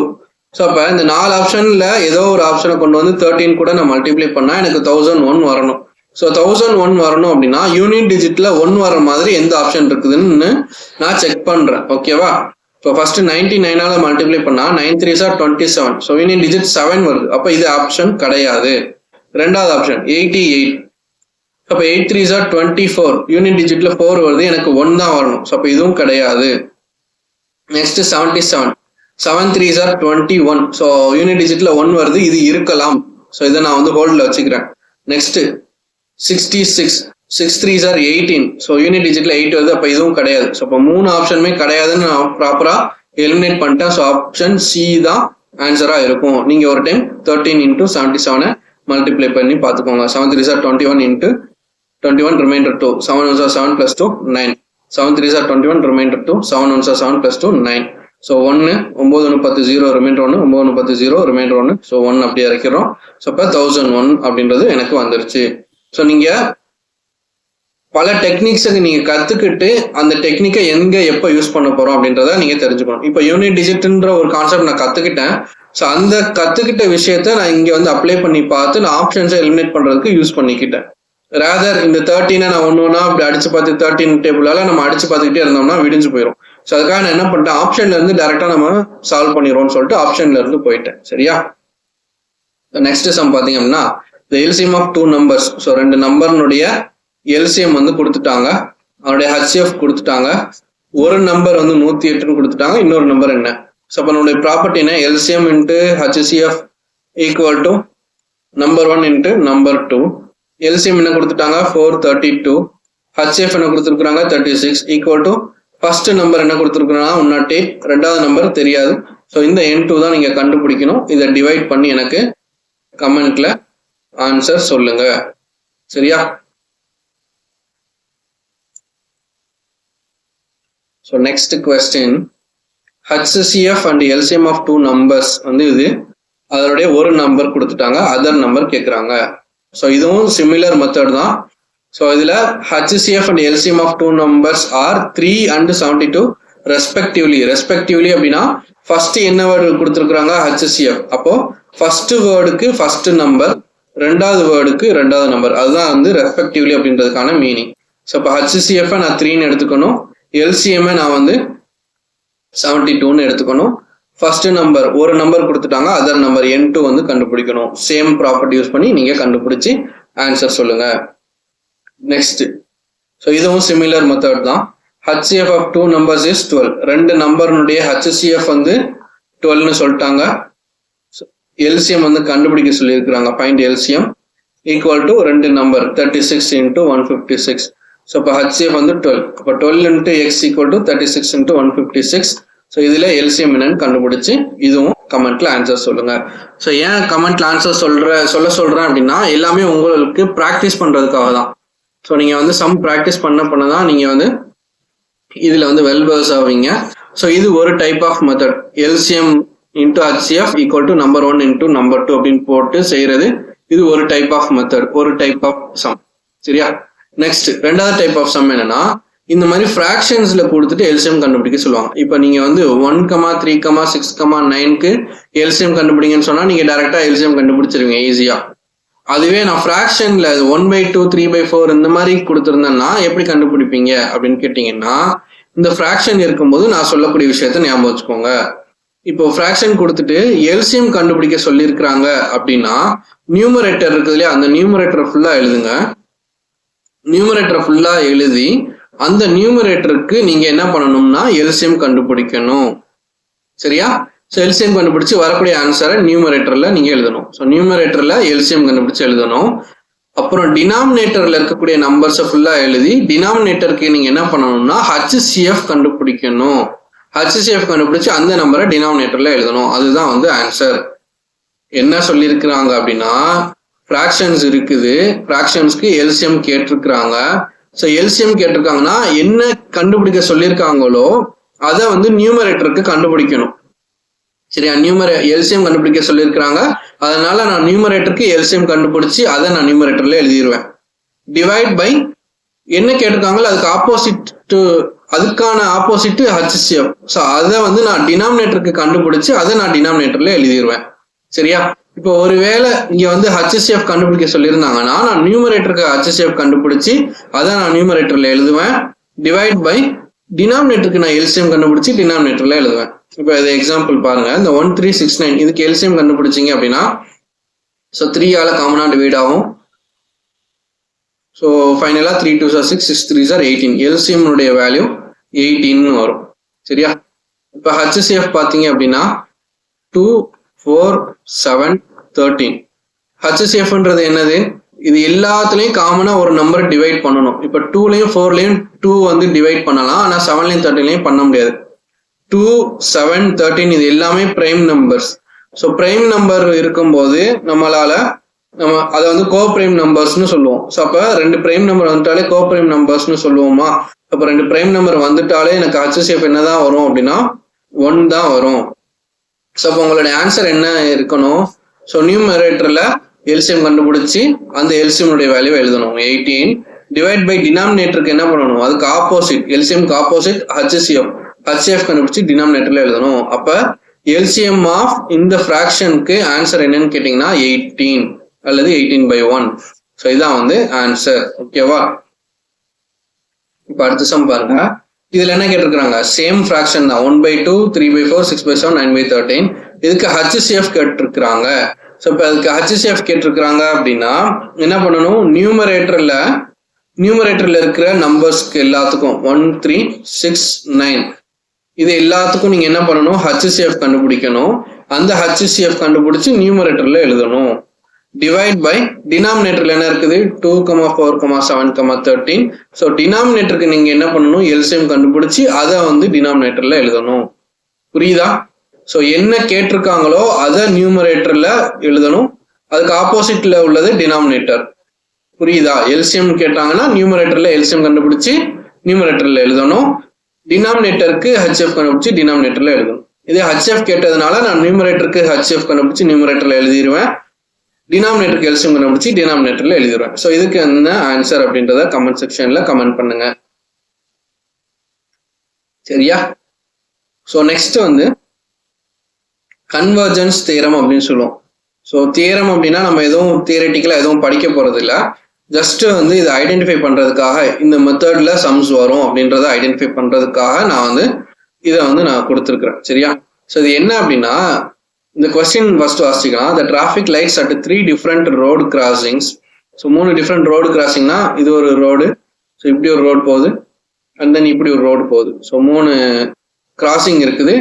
ஸோ அப்போ இந்த 4 ஆப்ஷன்ல ஏதோ ஒரு ஆப்ஷனை கொண்டு வந்து 13 கூட நான் மல்டிப்ளை பண்ணா எனக்கு 1001 வரணும். ஸோ 1001 வரணும் அப்படின்னா யூனிட் டிஜிட்ல 1 வர மாதிரி எந்த ஆப்ஷன் இருக்குதுன்னு நான் செக் பண்றேன். ஓகேவா? இப்போ ஃபர்ஸ்ட் 99ஆல மல்டிப்ளை பண்ணா 9 3s are 27. So unit digit 7 வருது. அப்போ இது ஆப்ஷன் கிடையாது. ரெண்டாவது ஆப்ஷன் 88. அப்போ 8 3s are 24. யூனிட் டிஜிட்ல 4 வருது, எனக்கு 1 தான் வரணும். ஸோ அப்போ இதுவும் கிடையாது. Next 77. 7 3s are 21. So unit டிஜிட்ல 1 வருது, இது இருக்கலாம். ஸோ இதை நான் வந்து ஹோல்ட்ல வச்சுக்கிறேன். Next 66. 6 3s are 18. So unit டிஜிட்ல 8 வருது, அப்போ இதுவும் கிடையாது. ஸோ அப்போ 3 ஆப்ஷனுமே கிடையாதுன்னு நான் ப்ராப்பரா எலிமினேட் பண்ணிட்டேன். ஸோ ஆப்ஷன் சி தான் ஆன்சரா இருக்கும். நீங்க ஒரு டைம் 13 into 77 மல்டிப்ளை பண்ணி பார்த்துக்கோங்க. 7 3s are 21 into 21 remainder 2. 7 1s are 7 plus 2 9. 7 3s are 21 remainder 2. 7 1s are 7 plus 2 9. So 1 9 1 10 0 remainder 1 9 1 10 0 remainder 1. So 1 அப்படியே இறக்கிறோம். ஸோ இப்போ 1001 அப்படின்றது எனக்கு வந்துருச்சு. ஸோ நீங்க பல டெக்னிக்ஸுக்கு நீங்க கத்துக்கிட்டு அந்த டெக்னிக்கை எங்க எப்போ யூஸ் பண்ண போறோம் அப்படின்றத நீங்க தெரிஞ்சுக்கணும். இப்போ யூனிட் டிஜிட்ன்ற ஒரு கான்செப்ட் நான் கத்துக்கிட்டேன். ஸோ அந்த கத்துக்கிட்ட விஷயத்த நான் இங்க வந்து அப்ளை பண்ணி பார்த்து நான் ஆப்ஷன்ஸை எலிமினேட் பண்றதுக்கு யூஸ் பண்ணிக்கிட்டேன். ரேதர் இந்த 13 நான் ஒன்னா அப்படி அடிச்சு பார்த்து 13 டேபிளால நம்ம அடிச்சு பார்த்துக்கிட்டே இருந்தோம்னா விடிஞ்சு போயிடும். ஸோ அதுக்காக நான் என்ன பண்ணிட்டேன், ஆப்ஷன்ல இருந்து டைரக்டா நம்ம சால்வ் பண்ணிடுவோம்னு சொல்லிட்டு ஆப்ஷன்ல இருந்து போயிட்டேன். சரியா? நெக்ஸ்ட் சம் பாத்தீங்க அப்படின்னா எல்சிஎம் ஆஃப் 2 நம்பர்ஸ். ஸோ ரெண்டு நம்பர்னுடைய எல்சிஎம் வந்து கொடுத்துட்டாங்க, அதனுடைய ஹச்சிஎஃப் கொடுத்துட்டாங்க. ஒரு நம்பர் வந்து 108ன்னு கொடுத்துட்டாங்க, இன்னொரு நம்பர் என்ன. ஸோ அப்போ நம்மளுடைய ப்ராப்பர்ட்டி என்ன, LCM into HCF equal to number 1 into number 2. LCM என்ன கொடுத்துட்டாங்க 432, ஹச்சிஎஃப் என்ன கொடுத்துருக்குறாங்க 36 ஈக்குவல் டு ஃபர்ஸ்ட் நம்பர் என்ன கொடுத்துருக்குறாங்க 108, ரெண்டாவது நம்பர் தெரியாது. ஸோ இந்த N2 தான் நீங்க கண்டுபிடிக்கணும். இதை டிவைட் பண்ணி எனக்கு கமெண்ட்ல ஆன்சர் சொல்லுங்க. சரியா? So next question, HCF and LCM of two numbers வந்து இது அதனுடைய ஒரு நம்பர் கொடுத்துட்டாங்க, அதர் நம்பர் கேட்குறாங்க. ஸோ இதுவும் சிமிலர் மெத்தட் தான். ஸோ இதில் HCF and LCM of two numbers are 3 and 72 respectively அப்படின்னா ஃபர்ஸ்ட் என்ன வேர்டு கொடுத்துருக்குறாங்க HCF, அப்போ ஃபர்ஸ்ட் வேர்டுக்கு ஃபர்ஸ்ட் நம்பர், ரெண்டாவது வேர்டுக்கு ரெண்டாவது நம்பர், அதுதான் வந்து ரெஸ்பெக்டிவ்லி அப்படின்றதுக்கான மீனிங். ஸோ இப்போ HCF நான் 3ன்னு எடுத்துக்கணும், LCM நான் வந்து 72ன்னு எடுத்துக்கணும். ஃபர்ஸ்ட் நம்பர் ஒரு நம்பர் கொடுத்துட்டாங்க, அதர் நம்பர் N2 வந்து கண்டுபிடிக்கணும். சேம் ப்ராப்பர்ட்டி யூஸ் பண்ணி நீங்க கண்டுபிடிச்சு ஆன்சர் சொல்லுங்க. நெக்ஸ்ட், ஸோ இதுவும் சிமிலர் மெத்தட் தான். HCF of two numbers is 12. ரெண்டு நம்பர்னுடைய HCF வந்து 12ன்னு சொல்லிட்டாங்க. LCM வந்து கண்டுபிடிக்க சொல்லியிருக்கிறாங்க, ஃபைண்ட் LCM ஈக்குவல் டு ரெண்டு நம்பர் 36 into 156. ஸோ இப்போ HCF வந்து 12, அப்போ 12 into x equal to 36 into 156. So இதில் LCM என்னன்னு கண்டுபிடிச்சு இதுவும் கமெண்ட்ல ஆன்சர் சொல்லுங்க. ஸோ ஏன் கமெண்ட்ல ஆன்சர் சொல்றேன் அப்படின்னா எல்லாமே உங்களுக்கு ப்ராக்டிஸ் பண்றதுக்காக தான். ஸோ நீங்க வந்து சம் ப்ராக்டிஸ் பண்ண தான் நீங்க வந்து இதுல வந்து வெல் வேர்ஸ் ஆவீங்க. ஸோ இது ஒரு type of method, LCM into HCF equal to number 1 into number 2 அப்படின்னு போட்டு செய்யறது. இது ஒரு டைப் ஆஃப் மெத்தட், ஒரு டைப் ஆஃப் சம். சரியா? நெக்ஸ்ட் ரெண்டாவது டைப் ஆஃப் சம் என்னன்னா, இந்த மாதிரி ஃபிராக்ஷன்ஸ்ல கொடுத்துட்டு LCM கண்டுபிடிக்க சொல்லுவாங்க. இப்போ நீங்க வந்து 1, 3, 6, 9க்கு LCM கண்டுபிடிங்கன்னு சொன்னா நீங்க டைரக்டா LCM கண்டுபிடிச்சிருவீங்க ஈஸியா. அதுவே நான் ஃபிராக்ஷன்ல 1/2, 3/4 இந்த மாதிரி கொடுத்துருந்தேன்னா எப்படி கண்டுபிடிப்பீங்க அப்படின்னு கேட்டீங்கன்னா, இந்த ஃபிராக்ஷன் இருக்கும்போது நான் சொல்லக்கூடிய விஷயத்த ஞாபகம் வச்சுக்கோங்க. இப்போ ஃபிராக்ஷன் கொடுத்துட்டு LCM கண்டுபிடிக்க சொல்லியிருக்கிறாங்க அப்படின்னா நியூமரேட்டர் இருக்குது இல்லையா, அந்த நியூமரேட்டரை ஃபுல்லா எழுதுங்க. நியூமரேட்டரை ஃபுல்லா எழுதி அந்த நியூமரேட்டருக்கு நீங்க என்ன பண்ணணும்னா LCM கண்டுபிடிக்கணும். சரியா? ஸோ LCM கண்டுபிடிச்சு வரக்கூடிய ஆன்சரை நியூமரேட்டர்ல நீங்க எழுதணும். ஸோ நியூமரேட்டர்ல LCM கண்டுபிடிச்சு எழுதணும். அப்புறம் டினாமினேட்டர்ல இருக்கக்கூடிய நம்பர்ஸை ஃபுல்லா எழுதி டினாமினேட்டருக்கு நீங்க என்ன பண்ணணும்னா HCF கண்டுபிடிக்கணும். HCF கண்டுபிடிச்சு அந்த நம்பரை டினாமினேட்டர்ல எழுதணும். அதுதான் வந்து ஆன்சர். என்ன சொல்லியிருக்கிறாங்க அப்படின்னா, ஃபிராக்ஷன்ஸ் இருக்குது, ஃபிராக்ஷன்ஸ்க்கு LCM கேட்டிருக்கிறாங்க. ஸோ LCM கேட்டிருக்காங்கன்னா என்ன கண்டுபிடிக்க சொல்லியிருக்காங்களோ அதை வந்து நியூமரேட்டருக்கு கண்டுபிடிக்கணும். சரியா? LCM கண்டுபிடிக்க சொல்லியிருக்கிறாங்க, அதனால நான் நியூமரேட்டருக்கு LCM கண்டுபிடிச்சு அதை நான் நியூமரேட்டர்ல எழுதிடுவேன். டிவைட் பை என்ன கேட்டிருக்காங்களோ அதுக்கு அதுக்கான ஆப்போசிட் HCF. ஸோ அதை வந்து நான் டினாமினேட்டருக்கு கண்டுபிடிச்சு அதை நான் டினாமினேட்டர்ல எழுதிடுவேன். சரியா? இப்போ ஒருவேளை இங்க வந்து HCF கண்டுபிடிக்க சொல்லியிருந்தாங்கன்னா நான் நியூமரேட்டருக்கு HCF கண்டுபிடிச்சு அதை நான் நியூமரேட்டர்ல எழுதுவேன். டிவைட் பை டினாமினேட்டருக்கு நான் LCM கண்டுபிடிச்சு டினாமினேட்டர்ல எழுதுவேன். இப்போ இது எக்ஸாம்பிள் பாருங்க, இந்த 1369 இதுக்கு LCM கண்டுபிடிச்சிங்க அப்படின்னா ஸோ 3ஆல காமனா டிவைட் ஆகும். ஸோ ஃபைனலா 3 2s are 6, 6 3s are 18. LCM உடைய வேல்யூ 18 வரும். சரியா? இப்போ HCF பார்த்தீங்க அப்படின்னா 2, 4, 7, 13. HCFன்றது என்னது? இது எல்லாத்துலயும் காமனா ஒரு நம்பர் டிவைட் பண்ணணும். இப்போ 2லயும் 4லயும் 2 வந்து டிவைட் பண்ணலாம், ஆனா 7லயும் 13லயும் பண்ண முடியாது. 2, 7, 13 இது எல்லாமே prime numbers. So prime number இருக்கும்போது நம்ம அதை வந்து கோ பிரைம் நம்பர்ஸ்னு சொல்லுவோம். ஸோ அப்போ ரெண்டு பிரைம் நம்பர் வந்துட்டாலே கோ பிரைம் நம்பர்ஸ்னு சொல்லுவோமா? அப்போ ரெண்டு பிரைம் நம்பர் வந்துட்டாலே எனக்கு HCF என்னதான் வரும் அப்படின்னா 1 தான் வரும். ஸோ அப்போ உங்களுடைய ஆன்சர் என்ன இருக்கணும்? ஸோ நியூமரேட்டர்ல LCM கண்டுபிடிச்சி அந்த LCM உடைய வேல்யூ எழுதணும் 18. டிவைட் பை டினாமினேட்டருக்கு என்ன பண்ணணும்? அதுக்கு ஆப்போசிட், LCMக்கு ஆப்போசிட் HCF கண்டுபிடிச்சு டினாமினேட்டர்ல எழுதணும். அப்ப LCM ஆஃப் இந்த ஃபிராக்ஷனுக்கு ஆன்சர் என்னன்னு கேட்டீங்கன்னா 18 அல்லது 18/1. ஸோ இதான் வந்து ஆன்சர். ஓகேவா? இப்ப அடுத்த சம் பாருங்க. இதுல என்ன கேட்டிருக்கிறாங்க? சேம் ஃபிராக்ஷன் தான், 1/2, 3/4, 6/7, 9/13. இதுக்கு HCF கேட்டிருக்கிறாங்க. ஸோ இப்போ அதுக்கு HCF கேட்டிருக்கிறாங்க அப்படின்னா என்ன பண்ணணும்? நியூமரேட்டர்ல இருக்கிற நம்பர்ஸ்க்கு எல்லாத்துக்கும் 1, 3, 6, 9 இது எல்லாத்துக்கும் நீங்க என்ன பண்ணணும்? HCF கண்டுபிடிக்கணும். அந்த HCF கண்டுபிடிச்சு நியூமரேட்டர்ல எழுதணும். டிவைட் பை டினாமினேட்டர்ல என்ன இருக்குது 2,4,7,13. ஸோ டினாமினேட்டருக்கு நீங்க என்ன பண்ணணும், எல்சிஎம் கண்டுபிடிச்சி அதை வந்து டினாமினேட்டர்ல எழுதணும். புரியுதா? ஸோ என்ன கேட்டிருக்காங்களோ அதை நியூமரேட்டர்ல எழுதணும், அதுக்கு ஆப்போசிட்ல உள்ளது டினாமினேட்டர். புரியுதா? எல்சிஎம் கேட்டாங்கன்னா நியூமரேட்டர்ல எல்சிஎம் கண்டுபிடிச்சி நியூமரேட்டர்ல எழுதணும், டினாமினேட்டருக்கு ஹெச்எஃப் கண்டுபிடிச்சி டினாமினேட்டர்ல எழுதணும். இதே ஹெச்எஃப் கேட்டதுனால நான் நியூமரேட்டருக்கு ஹெச்எஃப் கண்டுபிடிச்சி நியூமரேட்டர்ல எழுதிடுவேன், டினாமினேட்டருக்கு எல்சிஎம் கண்டுபிடிச்சி டினாமினேட்டர்ல எழுதிடுவேன். ஸோ இதுக்கு என்ன ஆன்சர் அப்படின்றத கமெண்ட் செக்ஷன்ல கமெண்ட் பண்ணுங்க. சரியா? ஸோ நெக்ஸ்ட் வந்து கன்வர்ஜென்ஸ் தியரம் அப்படின்னு சொல்லுவோம். ஸோ தியரம் அப்படின்னா நம்ம எதுவும் தியரட்டிக்கலா எதுவும் படிக்க போறது இல்லை, ஜஸ்ட் வந்து இதை ஐடென்டிஃபை பண்றதுக்காக இந்த மெத்தட்ல சம்ஸ் வரும் அப்படின்றத ஐடென்டிஃபை பண்றதுக்காக நான் வந்து இதை வந்து நான் கொடுத்துருக்கிறேன். சரியா? ஸோ இது என்ன அப்படின்னா, இந்த கொஸ்டின் ஃபர்ஸ்ட் வாசிக்கலாம். The traffic lights at 3 different road crossings. So 3 different road கிராசிங்னா இது ஒரு ரோடு, ஸோ இப்படி ஒரு ரோடு போகுது, அண்ட் தென் இப்படி ஒரு ரோடு போகுது. ஸோ 3 கிராசிங் இருக்குது.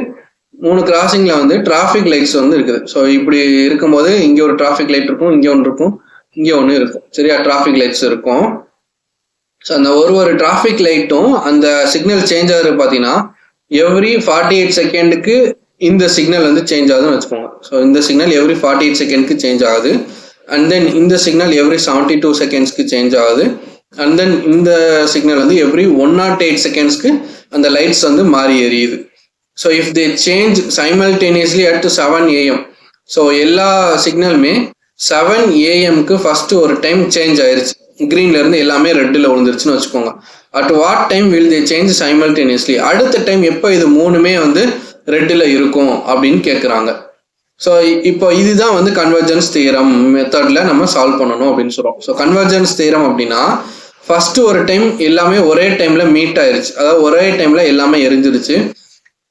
3 கிராசிங்ல வந்து டிராஃபிக் லைட்ஸ் வந்து இருக்குது. ஸோ இப்படி இருக்கும்போது இங்க ஒரு டிராஃபிக் லைட் இருக்கும், இங்க ஒன்று இருக்கும், இங்க ஒன்று இருக்கும். சரியா? டிராஃபிக் லைட்ஸ் இருக்கும். ஸோ அந்த ஒரு டிராஃபிக் லைட்டும் அந்த சிக்னல் சேஞ்ச் ஆகுது பார்த்தீங்கன்னா எவ்ரி 48 செகண்டுக்கு இந்த சிக்னல் வந்து சேஞ்ச் ஆகுதுன்னு வச்சுக்கோங்க. ஸோ இந்த சிக்னல் எவ்ரி 48 செகண்ட்க்கு சேஞ்ச் ஆகுது, அண்ட் தென் இந்த சிக்னல் எவ்ரி 72 செகண்ட்ஸ்க்கு சேஞ்ச் ஆகுது, அண்ட் தென் இந்த சிக்னல் வந்து எவ்ரி 108 செகண்ட்ஸ்க்கு அந்த லைட்ஸ் வந்து மாறி எரியுது. So if they change simultaneously at 7 AM, so எல்லா சிக்னலுமே 7 AMக்கு ஃபர்ஸ்ட் ஒரு டைம் சேஞ்ச் ஆயிருச்சு, கிரீன்ல இருந்து எல்லாமே ரெட்டில் விழுந்துருச்சுன்னு வச்சுக்கோங்க. At what time will they change simultaneously, அடுத்த டைம் எப்போ இது 3மே வந்து ரெட்டில் இருக்கும் அப்படின்னு கேட்குறாங்க. ஸோ இப்போ இதுதான் வந்து கன்வர்ஜென்ஸ் தியரம் மெத்தட்ல நம்ம சால்வ் பண்ணணும் அப்படின்னு சொல்றோம். ஸோ கன்வர்ஜென்ஸ் தியரம் அப்படின்னா ஃபர்ஸ்ட் ஒரு டைம் எல்லாமே ஒரே டைம்ல மீட் ஆயிருச்சு, அதாவது ஒரே டைம்ல எல்லாமே எரிஞ்சிருச்சு.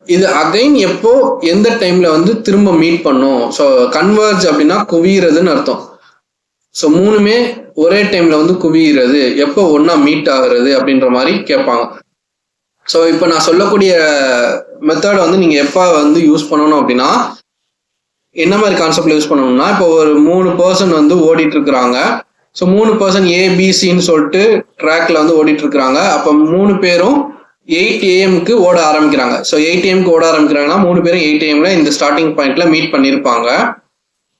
இது அகைன் எப்போ எந்த டைம்ல வந்து திரும்ப மீட் பண்ணும். ஸோ கன்வர்ஜ் அப்படின்னா குவியறதுன்னு அர்த்தம். ஸோ 3மே ஒரே டைம்ல வந்து குவிகிறது எப்போ ஒன்னா மீட் ஆகுறது அப்படின்ற மாதிரி கேட்பாங்க. ஸோ இப்போ நான் சொல்லக்கூடிய மெத்தட் வந்து நீங்க எப்போ வந்து யூஸ் பண்ணணும் அப்படின்னா, என்ன மாதிரி கான்செப்ட்ல யூஸ் பண்ணணும்னா, இப்போ ஒரு 3 பர்சன் வந்து ஓடிட்டு இருக்கிறாங்க. ஸோ 3 பர்சன் ஏபிசின்னு சொல்லிட்டு ட்ராக்ல வந்து ஓடிட்டு இருக்கிறாங்க. அப்போ 3 பேரும் 8 AMக்கு ஓட ஆரம்பிக்கிறாங்க. ஸோ 8 AMக்கு ஓட ஆரம்பிக்கிறாங்கன்னா 3 பேரும் 8 AMல இந்த ஸ்டார்டிங் பாயிண்ட்ல மீட் பண்ணியிருப்பாங்க.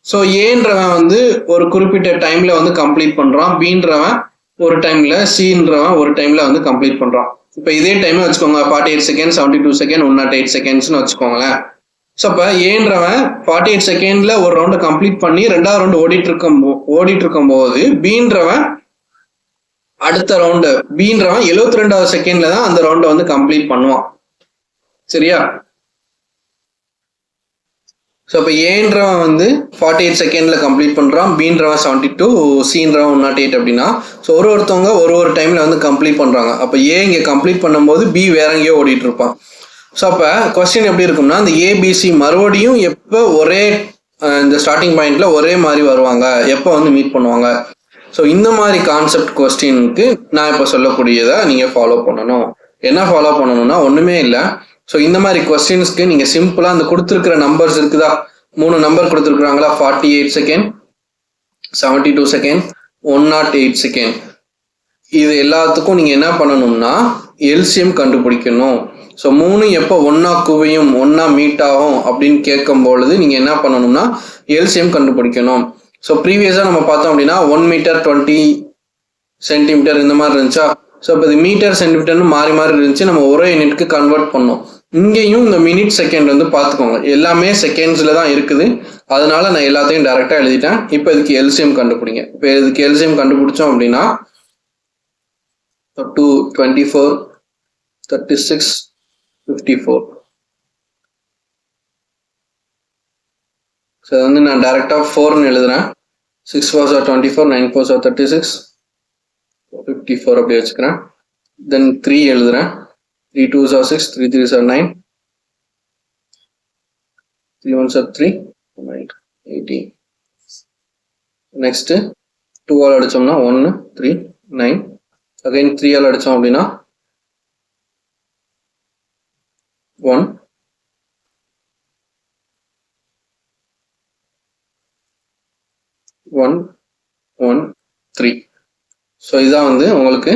ஸோ ஏன்றவன் வந்து ஒரு குறிப்பிட்ட டைம்ல வந்து கம்ப்ளீட் பண்றான், பீன்றவன் ஒரு டைம்ல, சின்றவன் ஒரு டைம்ல வந்து கம்ப்ளீட் பண்றான். இப்போ இதே டைம் வச்சுக்கோங்க, 48 செகண்ட், 72 செகண்ட், 108 செகண்ட்ஸ்னு வச்சுக்கோங்களேன். ஸோ இப்போ ஏன்றவன் 48 செகண்ட்ல ஒரு ரவுண்டை கம்ப்ளீட் பண்ணி 2வது ரவுண்டு ஓடிட்டு இருக்கும் போது பீன்றவன் அடுத்த ரவுண்டு, பீன்றவன் 72வது செகண்ட்ல தான் அந்த ரவுண்டை வந்து கம்ப்ளீட் பண்ணுவான். சரியா? ஸோ இப்போ ஏன்றவன் வந்து 48 செகண்ட்ல கம்ப்ளீட் பண்றான், பீன்றவன் 72, சீன்றவன் 108 அப்படின்னா, ஸோ ஒருத்தவங்க ஒரு டைம்ல வந்து கம்ப்ளீட் பண்றாங்க. அப்போ ஏ இங்க கம்ப்ளீட் பண்ணும்போது பி வேற எங்கேயோ ஓடிட்டு இருப்பான். ஸோ அப்போ கொஸ்டின் எப்படி இருக்கும்னா, இந்த ஏபிசி மறுபடியும் எப்போ ஒரே இந்த ஸ்டார்டிங் பாயிண்ட்ல ஒரே மாதிரி வருவாங்க, எப்போ வந்து மீட் பண்ணுவாங்க. ஸோ இந்த மாதிரி கான்செப்ட் கொஸ்டினுக்கு நான் இப்போ சொல்லக்கூடியதை நீங்க ஃபாலோ பண்ணணும். என்ன ஃபாலோ பண்ணணும்னா ஒண்ணுமே இல்லை. ஸோ இந்த மாதிரி கொஸ்டின்ஸ்க்கு நீங்க சிம்பிளா அந்த கொடுத்துருக்கிற நம்பர்ஸ் இருக்குதா, 3 நம்பர் கொடுத்துருக்குறாங்களா, 48 செகண்ட், 72 செகண்ட், 108 செகண்ட், இது எல்லாத்துக்கும் நீங்க என்ன பண்ணணும்னா எல்சிஎம் கண்டுபிடிக்கணும். ஸோ 3 எப்போ ஒன்னா குவியும், ஒன்னா மீட் ஆகும் அப்படின்னு கேட்கும் பொழுது நீங்க என்ன பண்ணணும்னா எல்சிஎம் கண்டுபிடிக்கணும். ஸோ ப்ரீவியஸா நம்ம பார்த்தோம் அப்படின்னா 1 மீட்டர் 20 சென்டிமீட்டர் இந்த மாதிரி இருந்துச்சா. ஸோ இப்போ இது மீட்டர் சென்டிமீட்டர்னு மாறி மாறி இருந்துச்சு, நம்ம ஒரே யூனிட்க்கு கன்வெர்ட் பண்ணோம். இங்கேயும் இந்த மினிட் செகண்ட் வந்து பார்த்துக்கோங்க, எல்லாமே செகண்ட்ஸ்ல தான் இருக்குது, அதனால நான் எல்லாத்தையும் டைரக்டா எழுதிட்டேன். இப்போ இதுக்கு எல்சிஎம் கண்டுபிடிங்க. இப்போ இதுக்கு எல்சிஎம் கண்டுபிடிச்சோம் அப்படின்னா 2, 24, 36, 54. ஸோ வந்து நான் டைரக்டா 4ன்னு எழுதுறேன். 6 4s are 24, 9 4s are 36, 54 அப்படி வச்சுக்கிறேன். தென் 3 எழுதுறேன். 3 2s are 6, 3 3s are 9, 3 1s are 3, 9, 18. Next 2 ஆல் அடிச்சோம்னா 1, 3, 9. அகைன் 3 ஆல் அடிச்சோம் அப்படின்னா 1. 1 1 3. ஸோ இதுதான் வந்து உங்களுக்கு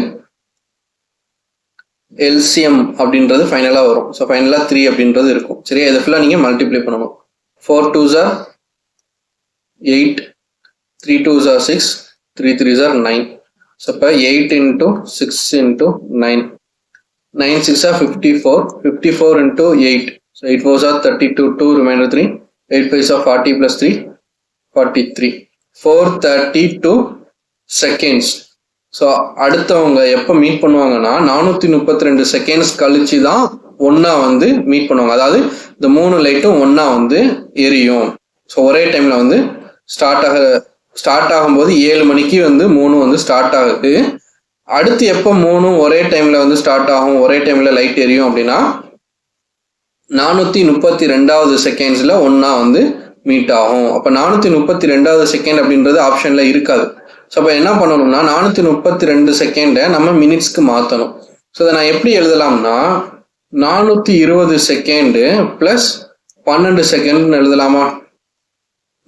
எல்சிஎம் அப்படின்றது ஃபைனலாக வரும். ஸோ ஃபைனலாக 3 அப்படின்றது இருக்கும். சரியா, இதை ஃபுல்லாக நீங்கள் மல்டிப்ளை பண்ணணும். 4 2s are 8, 3 2s are 6, 3 3s are 9. So இப்போ 8 into 6 into 9, 9 6 are 54, 54 into 8. So 8 4s are 32, 2 remainder 3, 8 5s are 40 plus 3, 43. 432 seconds. So அடுத்தவங்க எப்போ மீட் பண்ணுவாங்கன்னா 432 செகண்ட்ஸ் கழிச்சு தான் ஒன்றா வந்து மீட் பண்ணுவாங்க. அதாவது இந்த 3 லைட்டும் ஒன்றா வந்து எரியும். ஸோ ஒரே டைமில் வந்து ஸ்டார்ட் ஆகும்போது 7 மணிக்கு வந்து 3 வந்து ஸ்டார்ட் ஆகுது. அடுத்து எப்போ 3 ஒரே டைமில் வந்து ஸ்டார்ட் ஆகும், ஒரே டைமில் லைட் எரியும் அப்படின்னா 432வது செகண்ட்ஸில் ஒன்றா வந்து மீட் ஆகும். அப்போ 432வது செகண்ட் அப்படின்றது ஆப்ஷனில் இருக்காது. ஸோ அப்போ என்ன பண்ணணும்னா 432 செகண்டை நம்ம மினிட்ஸ்க்கு மாற்றணும். ஸோ அதை நான் எப்படி எழுதலாம்னா 420 செகண்டு ப்ளஸ் 12 செகண்ட்னு எழுதலாமா?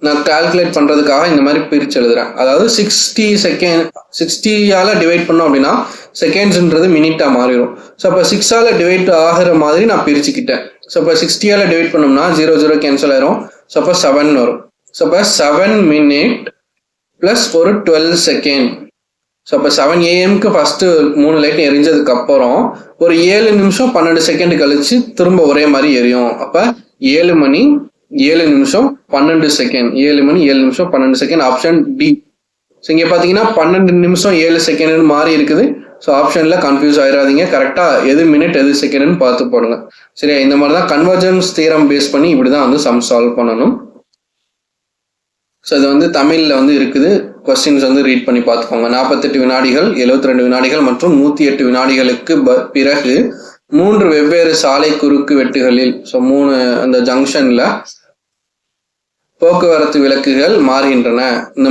நான் கால்குலேட் பண்ணுறதுக்காக இந்த மாதிரி பிரித்து எழுதுறேன். அதாவது 60ஆல் டிவைட் பண்ணோம் அப்படின்னா செகண்ட்ஸ்ன்றது மினிட்டாக மாறிடும். ஸோ அப்போ 6ஆல் டிவைட் ஆகிற மாதிரி நான் பிரிச்சுக்கிட்டேன். ஸோ அப்போ 60ஆல் டிவைட் பண்ணோம்னா 0 0 கேன்சல் ஆயிரும். ஸோ அப்போ 7 வரும். ஸோ அப்போ 7 மினிட் ப்ளஸ் ஒரு 12 செகண்ட். ஸோ அப்போ 7 AM ஃபஸ்ட்டு 3 லைட் எரிஞ்சதுக்கு அப்புறம் ஒரு 7 நிமிஷம் 12 செகண்ட் கழிச்சு திரும்ப ஒரே மாதிரி எரியும். அப்போ 7 மணி 7 நிமிஷம் 12 செகண்ட், 7 மணி 7 நிமிஷம் 12 செகண்ட், ஆப்ஷன் டி. ஸோ இங்கே பார்த்தீங்கன்னா 12 நிமிஷம் 7 செகண்ட்னு மாறி இருக்குது. ஸோ ஆப்ஷனில் கன்ஃபியூஸ் ஆயிடாதீங்க. கரெக்டாக எது மினிட் எது செகண்ட்னு பார்த்து போடுங்க. சரியா, இந்த மாதிரி தான் கன்வர்ஜன்ஸ் தியரம் பேஸ் பண்ணி இப்படி தான் வந்து சம் சால்வ் பண்ணணும். ஸோ இது வந்து தமிழில் வந்து இருக்குது. கொஸ்டின்ஸ் வந்து ரீட் பண்ணி பார்த்துக்கோங்க. 48 வினாடிகள், 72 வினாடிகள் மற்றும் 108 வினாடிகளுக்கு பிறகு 3 வெவ்வேறு சாலை குறுக்கு வெட்டுகளில், ஸோ 3 அந்த ஜங்ஷனில் போக்குவரத்து விளக்குகள் மாறுகின்றன. இந்த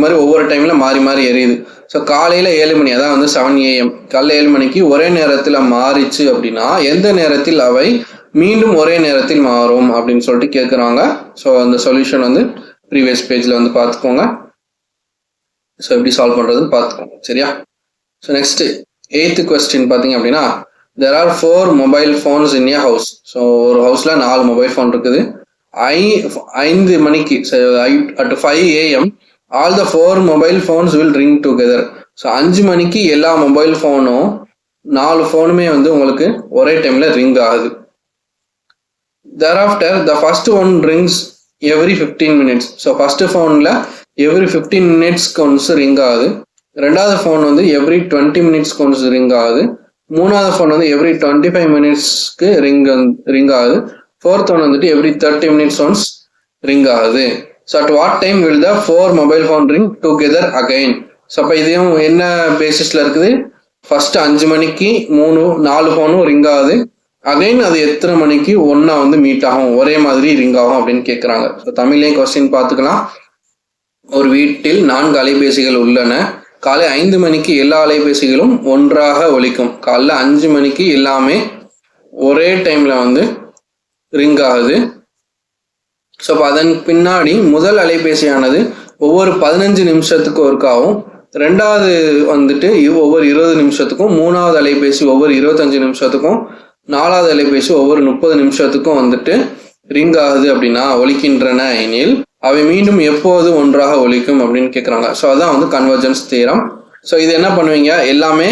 மாதிரி ஒவ்வொரு டைமில் மாறி மாறி எரியுது. ஸோ காலையில் 7 மணி, அதான் வந்து 7 AM, காலையில் 7 மணிக்கு ஒரே நேரத்தில் மாறிச்சு அப்படின்னா எந்த நேரத்தில் அவை மீண்டும் ஒரே நேரத்தில் மாறும் அப்படின்னு சொல்லிட்டு கேட்குறாங்க. ஸோ அந்த சொல்யூஷன் வந்து ப்ரீவியஸ் பேஜில் வந்து பார்த்துக்கோங்க. ஸோ எப்படி சால்வ் பண்ணுறதுன்னு பார்த்துக்கோங்க. சரியா, ஸோ நெக்ஸ்ட்டு 8th கொஸ்டின் பார்த்தீங்க அப்படின்னா there are 4 mobile phones in a house. So ஒரு ஹவுஸில் 4 மொபைல் ஃபோன் இருக்குது. 5 மணிக்கு at 5 AM all the 4 mobile phones will ring together. So 5 மணிக்கு எல்லா மொபைல் ஃபோனும் 4 ஃபோனுமே வந்து உங்களுக்கு ஒரே டைமில் ரிங் ஆகுது. thereafter the first one rings every 15 minutes. So first ஃபோனில் every 15 minutesக்கு ஒன்ஸ் ரிங் ஆகுது. ரெண்டாவது ஃபோன் வந்து every 20 minutesக்கு ஒன்ஸ் ரிங் ஆகுது. மூணாவது ஃபோன் வந்து every 25 minutesக்கு ரிங் ஆகுது. ஃபோர்த் ஒன் வந்துட்டு every 30 minutes ஒன்ஸ் ரிங் ஆகுது. So at what time will the 4 mobile phone ring together again. So அப்போ இதையும் என்ன பேசிஸில் இருக்குது, ஃபர்ஸ்ட் 5 மணிக்கு 4 ஃபோனும் ரிங் ஆகுது. அகைன் அது எத்தனை மணிக்கு ஒன்றா வந்து மீட் ஆகும், ஒரே மாதிரி ரிங் ஆகும் அப்படின்னு கேட்குறாங்க. ஸோ தமிழ்லேயும் கொஸ்டின் பார்த்துக்கலாம். ஒரு வீட்டில் 4 அலைபேசிகள் உள்ளன. காலை 5 மணிக்கு எல்லா அலைபேசிகளும் ஒன்றாக ஒலிக்கும். காலைல 5 மணிக்கு எல்லாமே ஒரே டைமில் வந்து ரிங் ஆகுது. ஸோ அப்போ அதன் பின்னாடி முதல் அலைபேசியானது ஒவ்வொரு 15 நிமிஷத்துக்கு ஒருக்காவும், ரெண்டாவது வந்துட்டு ஒவ்வொரு 20 நிமிஷத்துக்கும், மூணாவது அலைபேசி ஒவ்வொரு 25 நிமிஷத்துக்கும், நாலாவது அலைபேசி ஒவ்வொரு 30 நிமிஷத்துக்கும் வந்துட்டு ரிங் ஆகுது அப்படின்னா, ஒலிக்கின்றன எனில் அவை மீண்டும் எப்போது ஒன்றாக ஒலிக்கும் அப்படின்னு கேட்குறாங்க. ஸோ அதான் வந்து கன்வர்ஜன்ஸ் தியரம். ஸோ இது என்ன பண்ணுவீங்க, எல்லாமே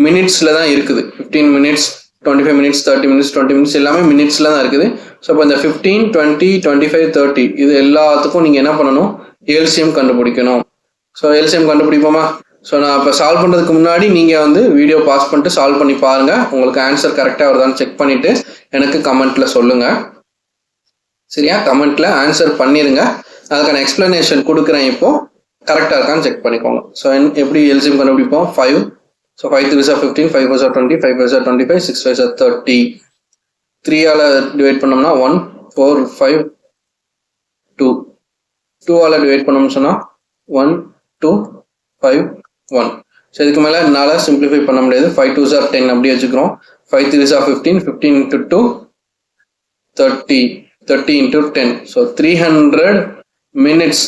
மினிட்ஸில் தான் இருக்குது. 15 minutes, 25 minutes, 30 minutes, 20 minutes எல்லாமே மினிட்ஸில் தான் இருக்குது. ஸோ இப்போ இந்த 15, 20, 25, 30 இது எல்லாத்துக்கும் நீங்கள் என்ன பண்ணணும், எல்சிஎம் கண்டுபிடிக்கணும். So LCM கண்டுபிடிப்போமா? ஸோ நான் இப்போ சால்வ் பண்ணுறதுக்கு முன்னாடி நீங்கள் வந்து வீடியோ பாஸ் பண்ணிட்டு சால்வ் பண்ணி பாருங்கள். உங்களுக்கு ஆன்சர் கரெக்டாக வருதான்னு செக் பண்ணிவிட்டு எனக்கு கமெண்ட்டில் சொல்லுங்கள். சரியா, கமெண்ட்டில் ஆன்சர் பண்ணிடுங்க. அதுக்கான எக்ஸ்பிளனேஷன் கொடுக்குறேன். இப்போது கரெக்டாக இருக்கான்னு செக் பண்ணிக்கோங்க. ஸோ எப்படி எல்சிஎம் கண்டுபிடிப்போம், 5. So 5 3s are 15, 5 4s are 20, 5 5s are 25, 6 5s are 30. 3ஆல் divide பண்ணோம்னா 1 4 5 2. 2ஆல் டிவைட் பண்ணோம்னு சொன்னால் 1 2 5 1. ஸோ இதுக்கு மேலே என்னால் சிம்பிளிஃபை பண்ண முடியாது. 5 2s are 10 அப்படி வச்சுக்கிறோம். 5 3s are 15, 15 into 2 30, 30 into 10. So 300 minutes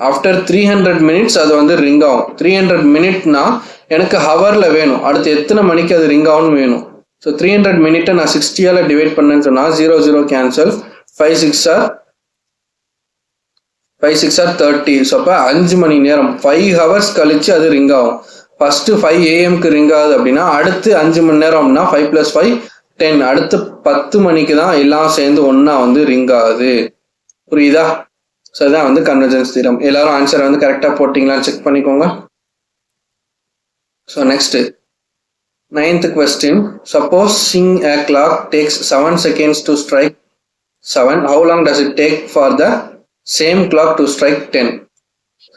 after 300 minutes அது வந்து ரிங் ஆகும். 300 மினிட்னா எனக்கு ஹவரில் வேணும், அடுத்து எத்தனை மணிக்கு அது ரிங் ஆகும்னு வேணும். ஸோ 300 மினிட்டை நான் 60ஆல் டிவைட் பண்ணேன்னு சொன்னால் 0 0 கேன்சல், 5 6 are 30. ஸோ அப்போ 5 மணி நேரம் 5 ஹவர்ஸ் கழிச்சு அது ரிங் ஆகும். ஃபர்ஸ்ட் 5 AM ரிங் ஆகுது அப்படின்னா அடுத்து 5 மணி நேரம்னா 5 + 5 10, அடுத்து 10 மணிக்கு தான் எல்லாம் சேர்ந்து ஒன்னா வந்து ரிங் ஆகுது. புரியுதா? ஸோ இதான் வந்து கன்வர்ஜென்ஸ் தியரம். எல்லாரும் ஆன்சரை வந்து கரெக்டாக போட்டிங்களான்னு செக் பண்ணிக்கோங்க. So next 9th question. Supposing a clock takes 7 seconds to strike 7, how long does it take for the same clock to strike 10?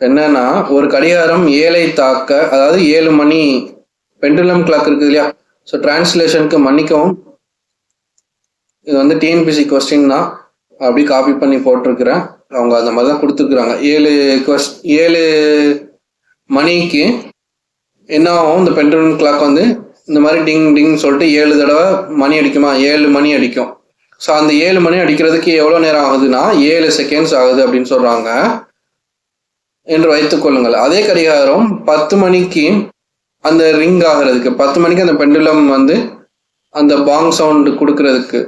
என்னன்னா ஒரு கடிகாரம் 7ஐ தாக்க, அதாவது 7 மணி பெண்டுலம் கிளாக் இருக்குது இல்லையா. ஸோ டிரான்ஸ்லேஷனுக்கு மன்னிக்கவும், இது வந்து டிஎன்பிசி கொஸ்டின் தான், அப்படி காப்பி பண்ணி போட்டிருக்கிறேன். அவங்க அந்த மாதிரி தான் கொடுத்துருக்குறாங்க. 7 மணிக்கு என்ன ஆகும், இந்த பெண்டுலம் கிளாக் வந்து இந்த மாதிரி டிங் டிங் சொல்லிட்டு 7 தடவை மணி அடிக்குமா, 7 மணி அடிக்கும். ஸோ அந்த 7 மணி அடிக்கிறதுக்கு எவ்வளோ நேரம் ஆகுதுன்னா 7 செகண்ட்ஸ் ஆகுது அப்படின்னு சொல்கிறாங்க என்று வைத்துக்கொள்ளுங்கள். அதே கடிகாரம் 10 மணிக்கு அந்த ரிங் ஆகிறதுக்கு, 10 மணிக்கு அந்த பெண்டுலம் வந்து அந்த பாங் சவுண்டு கொடுக்கறதுக்கு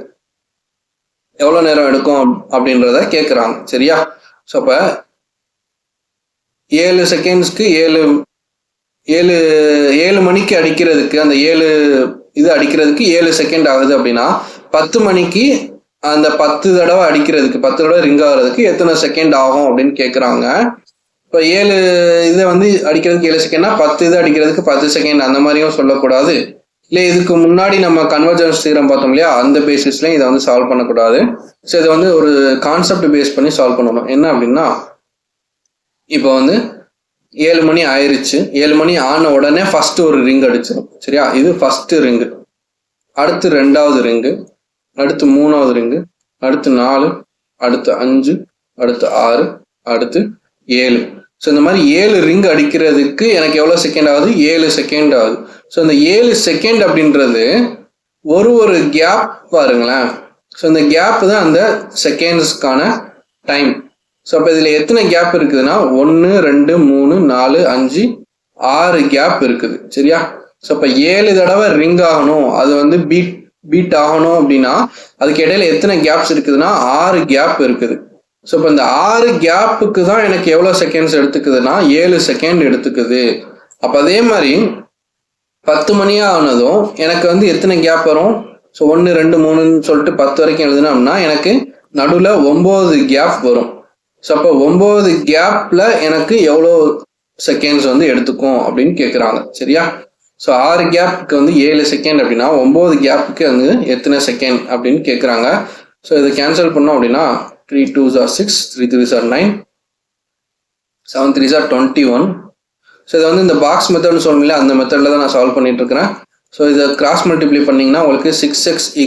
எவ்வளோ நேரம் எடுக்கும் அப்படின்றத கேட்குறாங்க. சரியா? ஸோ அப்போ 7 செகண்ட்ஸ்க்கு 7 மணிக்கு அடிக்கிறதுக்கு, அந்த 7 இது அடிக்கிறதுக்கு 7 செகண்ட் ஆகுது அப்படின்னா 10 மணிக்கு அந்த 10 தடவை அடிக்கிறதுக்கு, 10 தடவை ரிங் ஆகிறதுக்கு எத்தனை செகண்ட் ஆகும் அப்படின்னு கேட்குறாங்க. இப்போ 7 இதை வந்து அடிக்கிறதுக்கு 7 செகண்ட்னா 10 இது அடிக்கிறதுக்கு 10 செகண்ட் அந்த மாதிரியும் சொல்லக்கூடாது. இல்லை இதுக்கு முன்னாடி நம்ம கன்வர்ஜென்ஸ் தியரம் பார்த்தோம் இல்லையா, அந்த பேசிஸ்லையும் இதை வந்து சால்வ் பண்ணக்கூடாது. ஸோ இதை வந்து ஒரு கான்செப்ட் பேஸ் பண்ணி சால்வ் பண்ணணும். என்ன அப்படின்னா, இப்போ வந்து 7 மணி ஆயிடுச்சு. 7 மணி ஆன உடனே ஃபர்ஸ்ட் ஒரு ரிங் அடிச்சிடும். சரியா? இது ஃபர்ஸ்ட் ரிங்கு, அடுத்து 2வது ரிங்கு, அடுத்து 3வது ரிங்கு, அடுத்து 4, அடுத்து 5, அடுத்து 6, அடுத்து 7. ஸோ இந்த மாதிரி 7 ரிங் அடிக்கிறதுக்கு எனக்கு எவ்வளோ செகண்ட் ஆகுது? 7 செகண்ட் ஆகுது. ஸோ இந்த 7 செகண்ட் அப்படின்றது ஒரு கேப் பாருங்களேன். ஸோ இந்த கேப் தான் அந்த செகண்ட்ஸ்க்கான டைம். ஸோ அப்போ இதில் எத்தனை கேப் இருக்குதுன்னா 1 2 3 4 5 6 கேப் இருக்குது. சரியா? ஸோ அப்போ 7 தடவை ரிங் ஆகணும், அது வந்து பீட் ஆகணும் அப்படின்னா அதுக்கு இடையில எத்தனை கேப்ஸ் இருக்குதுன்னா 6 கேப் இருக்குது. ஸோ இப்போ இந்த 6 கேப்புக்கு தான் எனக்கு எவ்வளோ செகண்ட்ஸ் எடுத்துக்குதுன்னா 7 செகண்ட் எடுத்துக்குது. அப்போ அதே மாதிரி 10 மணியாக ஆனதும் எனக்கு வந்து எத்தனை கேப் வரும்? ஸோ 1 2 3ன்னு சொல்லிட்டு 10 வரைக்கும் எழுதுனோம்னா எனக்கு நடுவில் 9 கேப் வரும். ஸோ அப்போ 9 கேப்பில் எனக்கு எவ்வளோ செகண்ட்ஸ் வந்து எடுத்துக்கும் அப்படின்னு கேட்குறாங்க. சரியா? ஸோ 6 கேப்புக்கு வந்து 7 செகண்ட் அப்படின்னா 9 கேப்புக்கு வந்து எத்தனை செகண்ட் அப்படின்னு கேட்குறாங்க. ஸோ இதை கேன்சல் பண்ணோம் அப்படின்னா 3 2s are 6, 3 3s are 9, 7 3s are 21. So இதை வந்து இந்த பாக்ஸ் மெத்தட்னு சொன்னீங்களே, அந்த மெத்தடில் தான் நான் சால்வ் பண்ணிட்டு இருக்கிறேன். ஸோ இதை கிராஸ் மல்டிப்ளை பண்ணிங்கன்னா உங்களுக்கு 6x =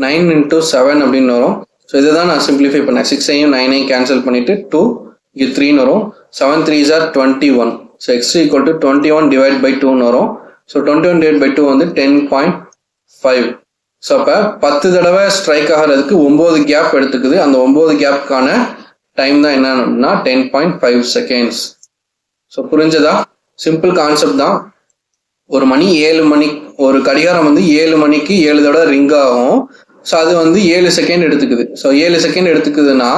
9 × 7 அப்படின்னு வரும். ஸோ இதை தான் நான் சிம்பிளிஃபை பண்ணேன். 6ஐயும் 9ஐயும் கேன்சல் பண்ணிவிட்டு 2 இங்கே 3ன்னு வரும். 7 3s are 21. ஸோ x = 21 / 2ன்னு வரும். ஸோ 21 / 2 வந்து 10.5. ஸோ அப்போ 10 தடவை ஸ்ட்ரைக் ஆகிறதுக்கு 9 கேப் எடுத்துக்குது. அந்த 9 கேப்புக்கான டைம் தான் என்னன்னா 10.5 செகண்ட்ஸ். ஸோ புரிஞ்சதா? சிம்பிள் கான்செப்ட் தான். ஒரு மணி 7 மணி, ஒரு கடிகாரம் வந்து 7 மணிக்கு 7 தடவை ரிங் ஆகும். ஸோ அது வந்து 7 செகண்ட் எடுத்துக்குது. ஸோ 7 செகண்ட் எடுத்துக்குதுன்னா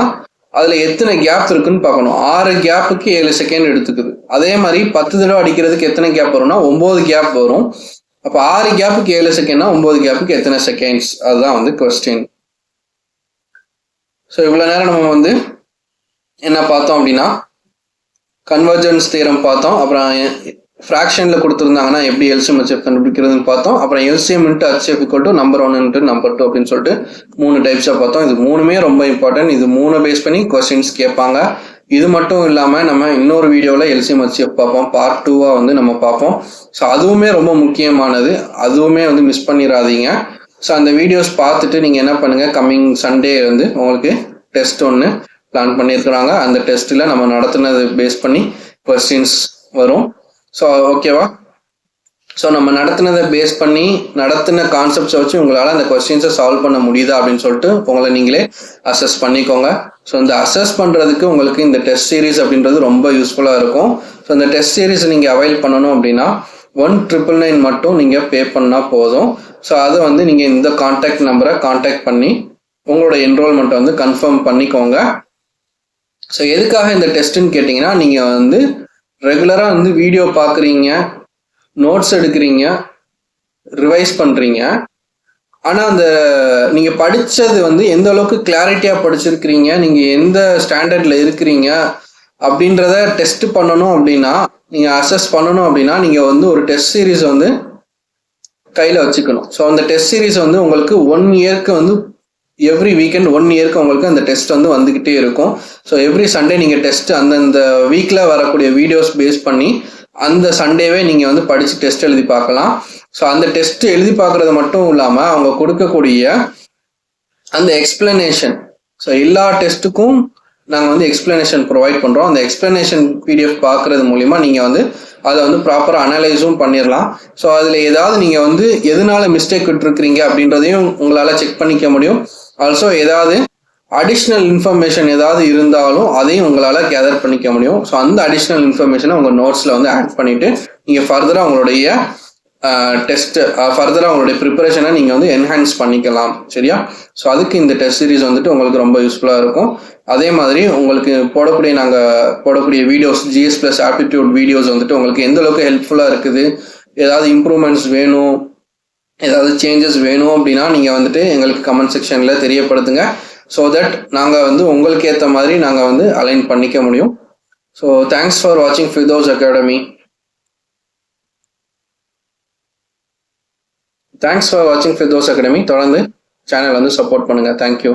அதில் எத்தனை கேப் இருக்குன்னு பார்க்கணும். 6 கேப்புக்கு 7 செகண்ட் எடுத்துக்குது. அதே மாதிரி 10 தடவை அடிக்கிறதுக்கு எத்தனை கேப் வரும்னா 9 கேப் வரும். அப்போ 6 கேப்புக்கு 7 செகண்ட்னா 9 கேப்புக்கு எத்தனை செகண்ட்ஸ், அதுதான் வந்து கொஸ்டின். ஸோ இவ்வளோ நேரம் நம்ம வந்து என்ன பார்த்தோம் அப்படின்னா கன்வர்ஜென்ஸ் தியரம் பார்த்தோம். அப்புறம் ஃப்ராக்ஷனில் கொடுத்துருந்தாங்கன்னா எப்படி எல்சிஎம் ஹெச்எஃப் கண்டுபிடிக்கிறதுன்னு பார்த்தோம். அப்புறம் எல்சிஎம் × ஹெச்எஃப் = நம்பர் 1 × நம்பர் 2 அப்படின்னு சொல்லிட்டு 3 டைப்ஸாக பார்த்தோம். இது 3மே ரொம்ப இம்பார்ட்டன்ட். இது 3 பேஸ் பண்ணி கொஸ்டின்ஸ் கேட்பாங்க. இது மட்டும் இல்லாமல் நம்ம இன்னொரு வீடியோவில் எல்சிஎம் ஹெச்எஃப் பார்ப்போம், பார்ட் 2வாக வந்து நம்ம பார்ப்போம். ஸோ அதுவுமே ரொம்ப முக்கியமானது, அதுவுமே வந்து மிஸ் பண்ணிடாதீங்க. ஸோ அந்த வீடியோஸ் பார்த்துட்டு நீங்கள் என்ன பண்ணுங்கள், கம்மிங் சண்டே வந்து உங்களுக்கு டெஸ்ட் ஒன்று பிளான் பண்ணியிருக்கிறாங்க. அந்த டெஸ்ட்டில் நம்ம நடத்துனது பேஸ் பண்ணி கொஸ்டின்ஸ் வரும். ஸோ ஓகேவா? ஸோ நம்ம நடத்துனதை பேஸ் பண்ணி நடத்தின கான்செப்ட்ஸை வச்சு உங்களால் அந்த கொஸ்டின்ஸை சால்வ் பண்ண முடியுதா அப்படின்னு சொல்லிட்டு உங்களை நீங்களே அசஸ் பண்ணிக்கோங்க. ஸோ இந்த அசஸ் பண்ணுறதுக்கு உங்களுக்கு இந்த டெஸ்ட் சீரிஸ் அப்படின்றது ரொம்ப யூஸ்ஃபுல்லாக இருக்கும். ஸோ இந்த டெஸ்ட் சீரிஸ் நீங்கள் அவைல் பண்ணணும் அப்படின்னா 1,999 மட்டும் நீங்கள் பே பண்ணால் போதும். ஸோ அதை வந்து நீங்கள் இந்த கான்டாக்ட் நம்பரை கான்டாக்ட் பண்ணி உங்களோட என்ரோல்மெண்ட்டை வந்து கன்ஃபார்ம் பண்ணிக்கோங்க. ஸோ எதுக்காக இந்த டெஸ்ட்டுன்னு கேட்டிங்கன்னா, நீங்கள் வந்து ரெகுலராக வந்து வீடியோ பார்க்குறீங்க, நோட்ஸ் எடுக்கிறீங்க, ரிவைஸ் பண்ணுறீங்க. ஆனால் அந்த நீங்கள் படித்தது வந்து எந்த அளவுக்கு கிளாரிட்டியாக படிச்சிருக்கிறீங்க, நீங்கள் எந்த ஸ்டாண்டர்டில் இருக்கிறீங்க அப்படின்றத டெஸ்ட் பண்ணணும் அப்படின்னா, நீங்கள் அசஸ் பண்ணணும் அப்படின்னா, நீங்கள் வந்து ஒரு டெஸ்ட் சீரீஸ் வந்து கையில் வச்சுக்கணும். ஸோ அந்த டெஸ்ட் சீரீஸ் வந்து உங்களுக்கு 1 இயர்க்கு வந்து எவ்ரி வீக்கெண்ட் 1 இயர்க்கு உங்களுக்கு அந்த டெஸ்ட் வந்து வந்துக்கிட்டே இருக்கும். ஸோ எவ்ரி சண்டே நீங்கள் டெஸ்ட் அந்தந்த வீக்கில் வரக்கூடிய வீடியோஸ் பேஸ் பண்ணி அந்த சண்டேவே நீங்கள் வந்து படித்து டெஸ்ட் எழுதி பார்க்கலாம். ஸோ அந்த டெஸ்ட் எழுதி பார்க்குறது மட்டும் இல்லாமல் அவங்க கொடுக்கக்கூடிய அந்த எக்ஸ்பிளனேஷன், ஸோ எல்லா டெஸ்ட்டுக்கும் நாங்கள் வந்து எக்ஸ்பிளனேஷன் ப்ரொவைட் பண்ணுறோம். அந்த எக்ஸ்பிளனேஷன் பிடிஎஃப் பார்க்குறது மூலிமா நீங்கள் வந்து அதை வந்து ப்ராப்பராக அனலைஸும் பண்ணிடலாம். ஸோ அதில் ஏதாவது நீங்கள் வந்து எதனால மிஸ்டேக் விட்டுருக்கிறீங்க அப்படின்றதையும் உங்களால் செக் பண்ணிக்க முடியும். ஆல்சோ ஏதாவது அடிஷ்னல் இன்ஃபர்மேஷன் ஏதாவது இருந்தாலும் அதையும் உங்களால் கேதர் பண்ணிக்க முடியும். ஸோ அந்த அடிஷ்னல் இன்ஃபர்மேஷனை உங்கள் நோட்ஸில் வந்து ஆட் பண்ணிவிட்டு நீங்கள் ஃபர்தராக உங்களுடைய டெஸ்ட் ஃபர்தராக உங்களுடைய ப்ரிப்பரேஷனை நீங்கள் வந்து என்ஹான்ஸ் பண்ணிக்கலாம். சரியா? ஸோ அதுக்கு இந்த டெஸ்ட் சீரிஸ் வந்துட்டு உங்களுக்கு ரொம்ப யூஸ்ஃபுல்லாக இருக்கும். அதே மாதிரி உங்களுக்கு நாங்கள் போடக்கூடிய videos, GS plus aptitude videos வந்துட்டு உங்களுக்கு எந்த அளவுக்கு ஹெல்ப்ஃபுல்லாக இருக்குது, ஏதாவது இம்ப்ரூவ்மெண்ட்ஸ் வேணும், ஏதாவது சேஞ்சஸ் வேணும் அப்படின்னா நீங்கள் வந்துட்டு எங்களுக்கு கமெண்ட் செக்ஷனில் தெரியப்படுத்துங்க. ஸோ தட் நாங்கள் வந்து உங்களுக்கு ஏற்ற மாதிரி நாங்கள் வந்து அலைன் பண்ணிக்க முடியும். ஸோ தேங்க்ஸ் ஃபார் வாட்சிங் ஃபிர்தௌஸ் அகாடமி. தேங்க்ஸ் ஃபார் வாட்சிங் ஃபிர்தௌஸ் அகாடமி. தொடர்ந்து சேனல் வந்து சப்போர்ட் பண்ணுங்கள். தேங்க்யூ.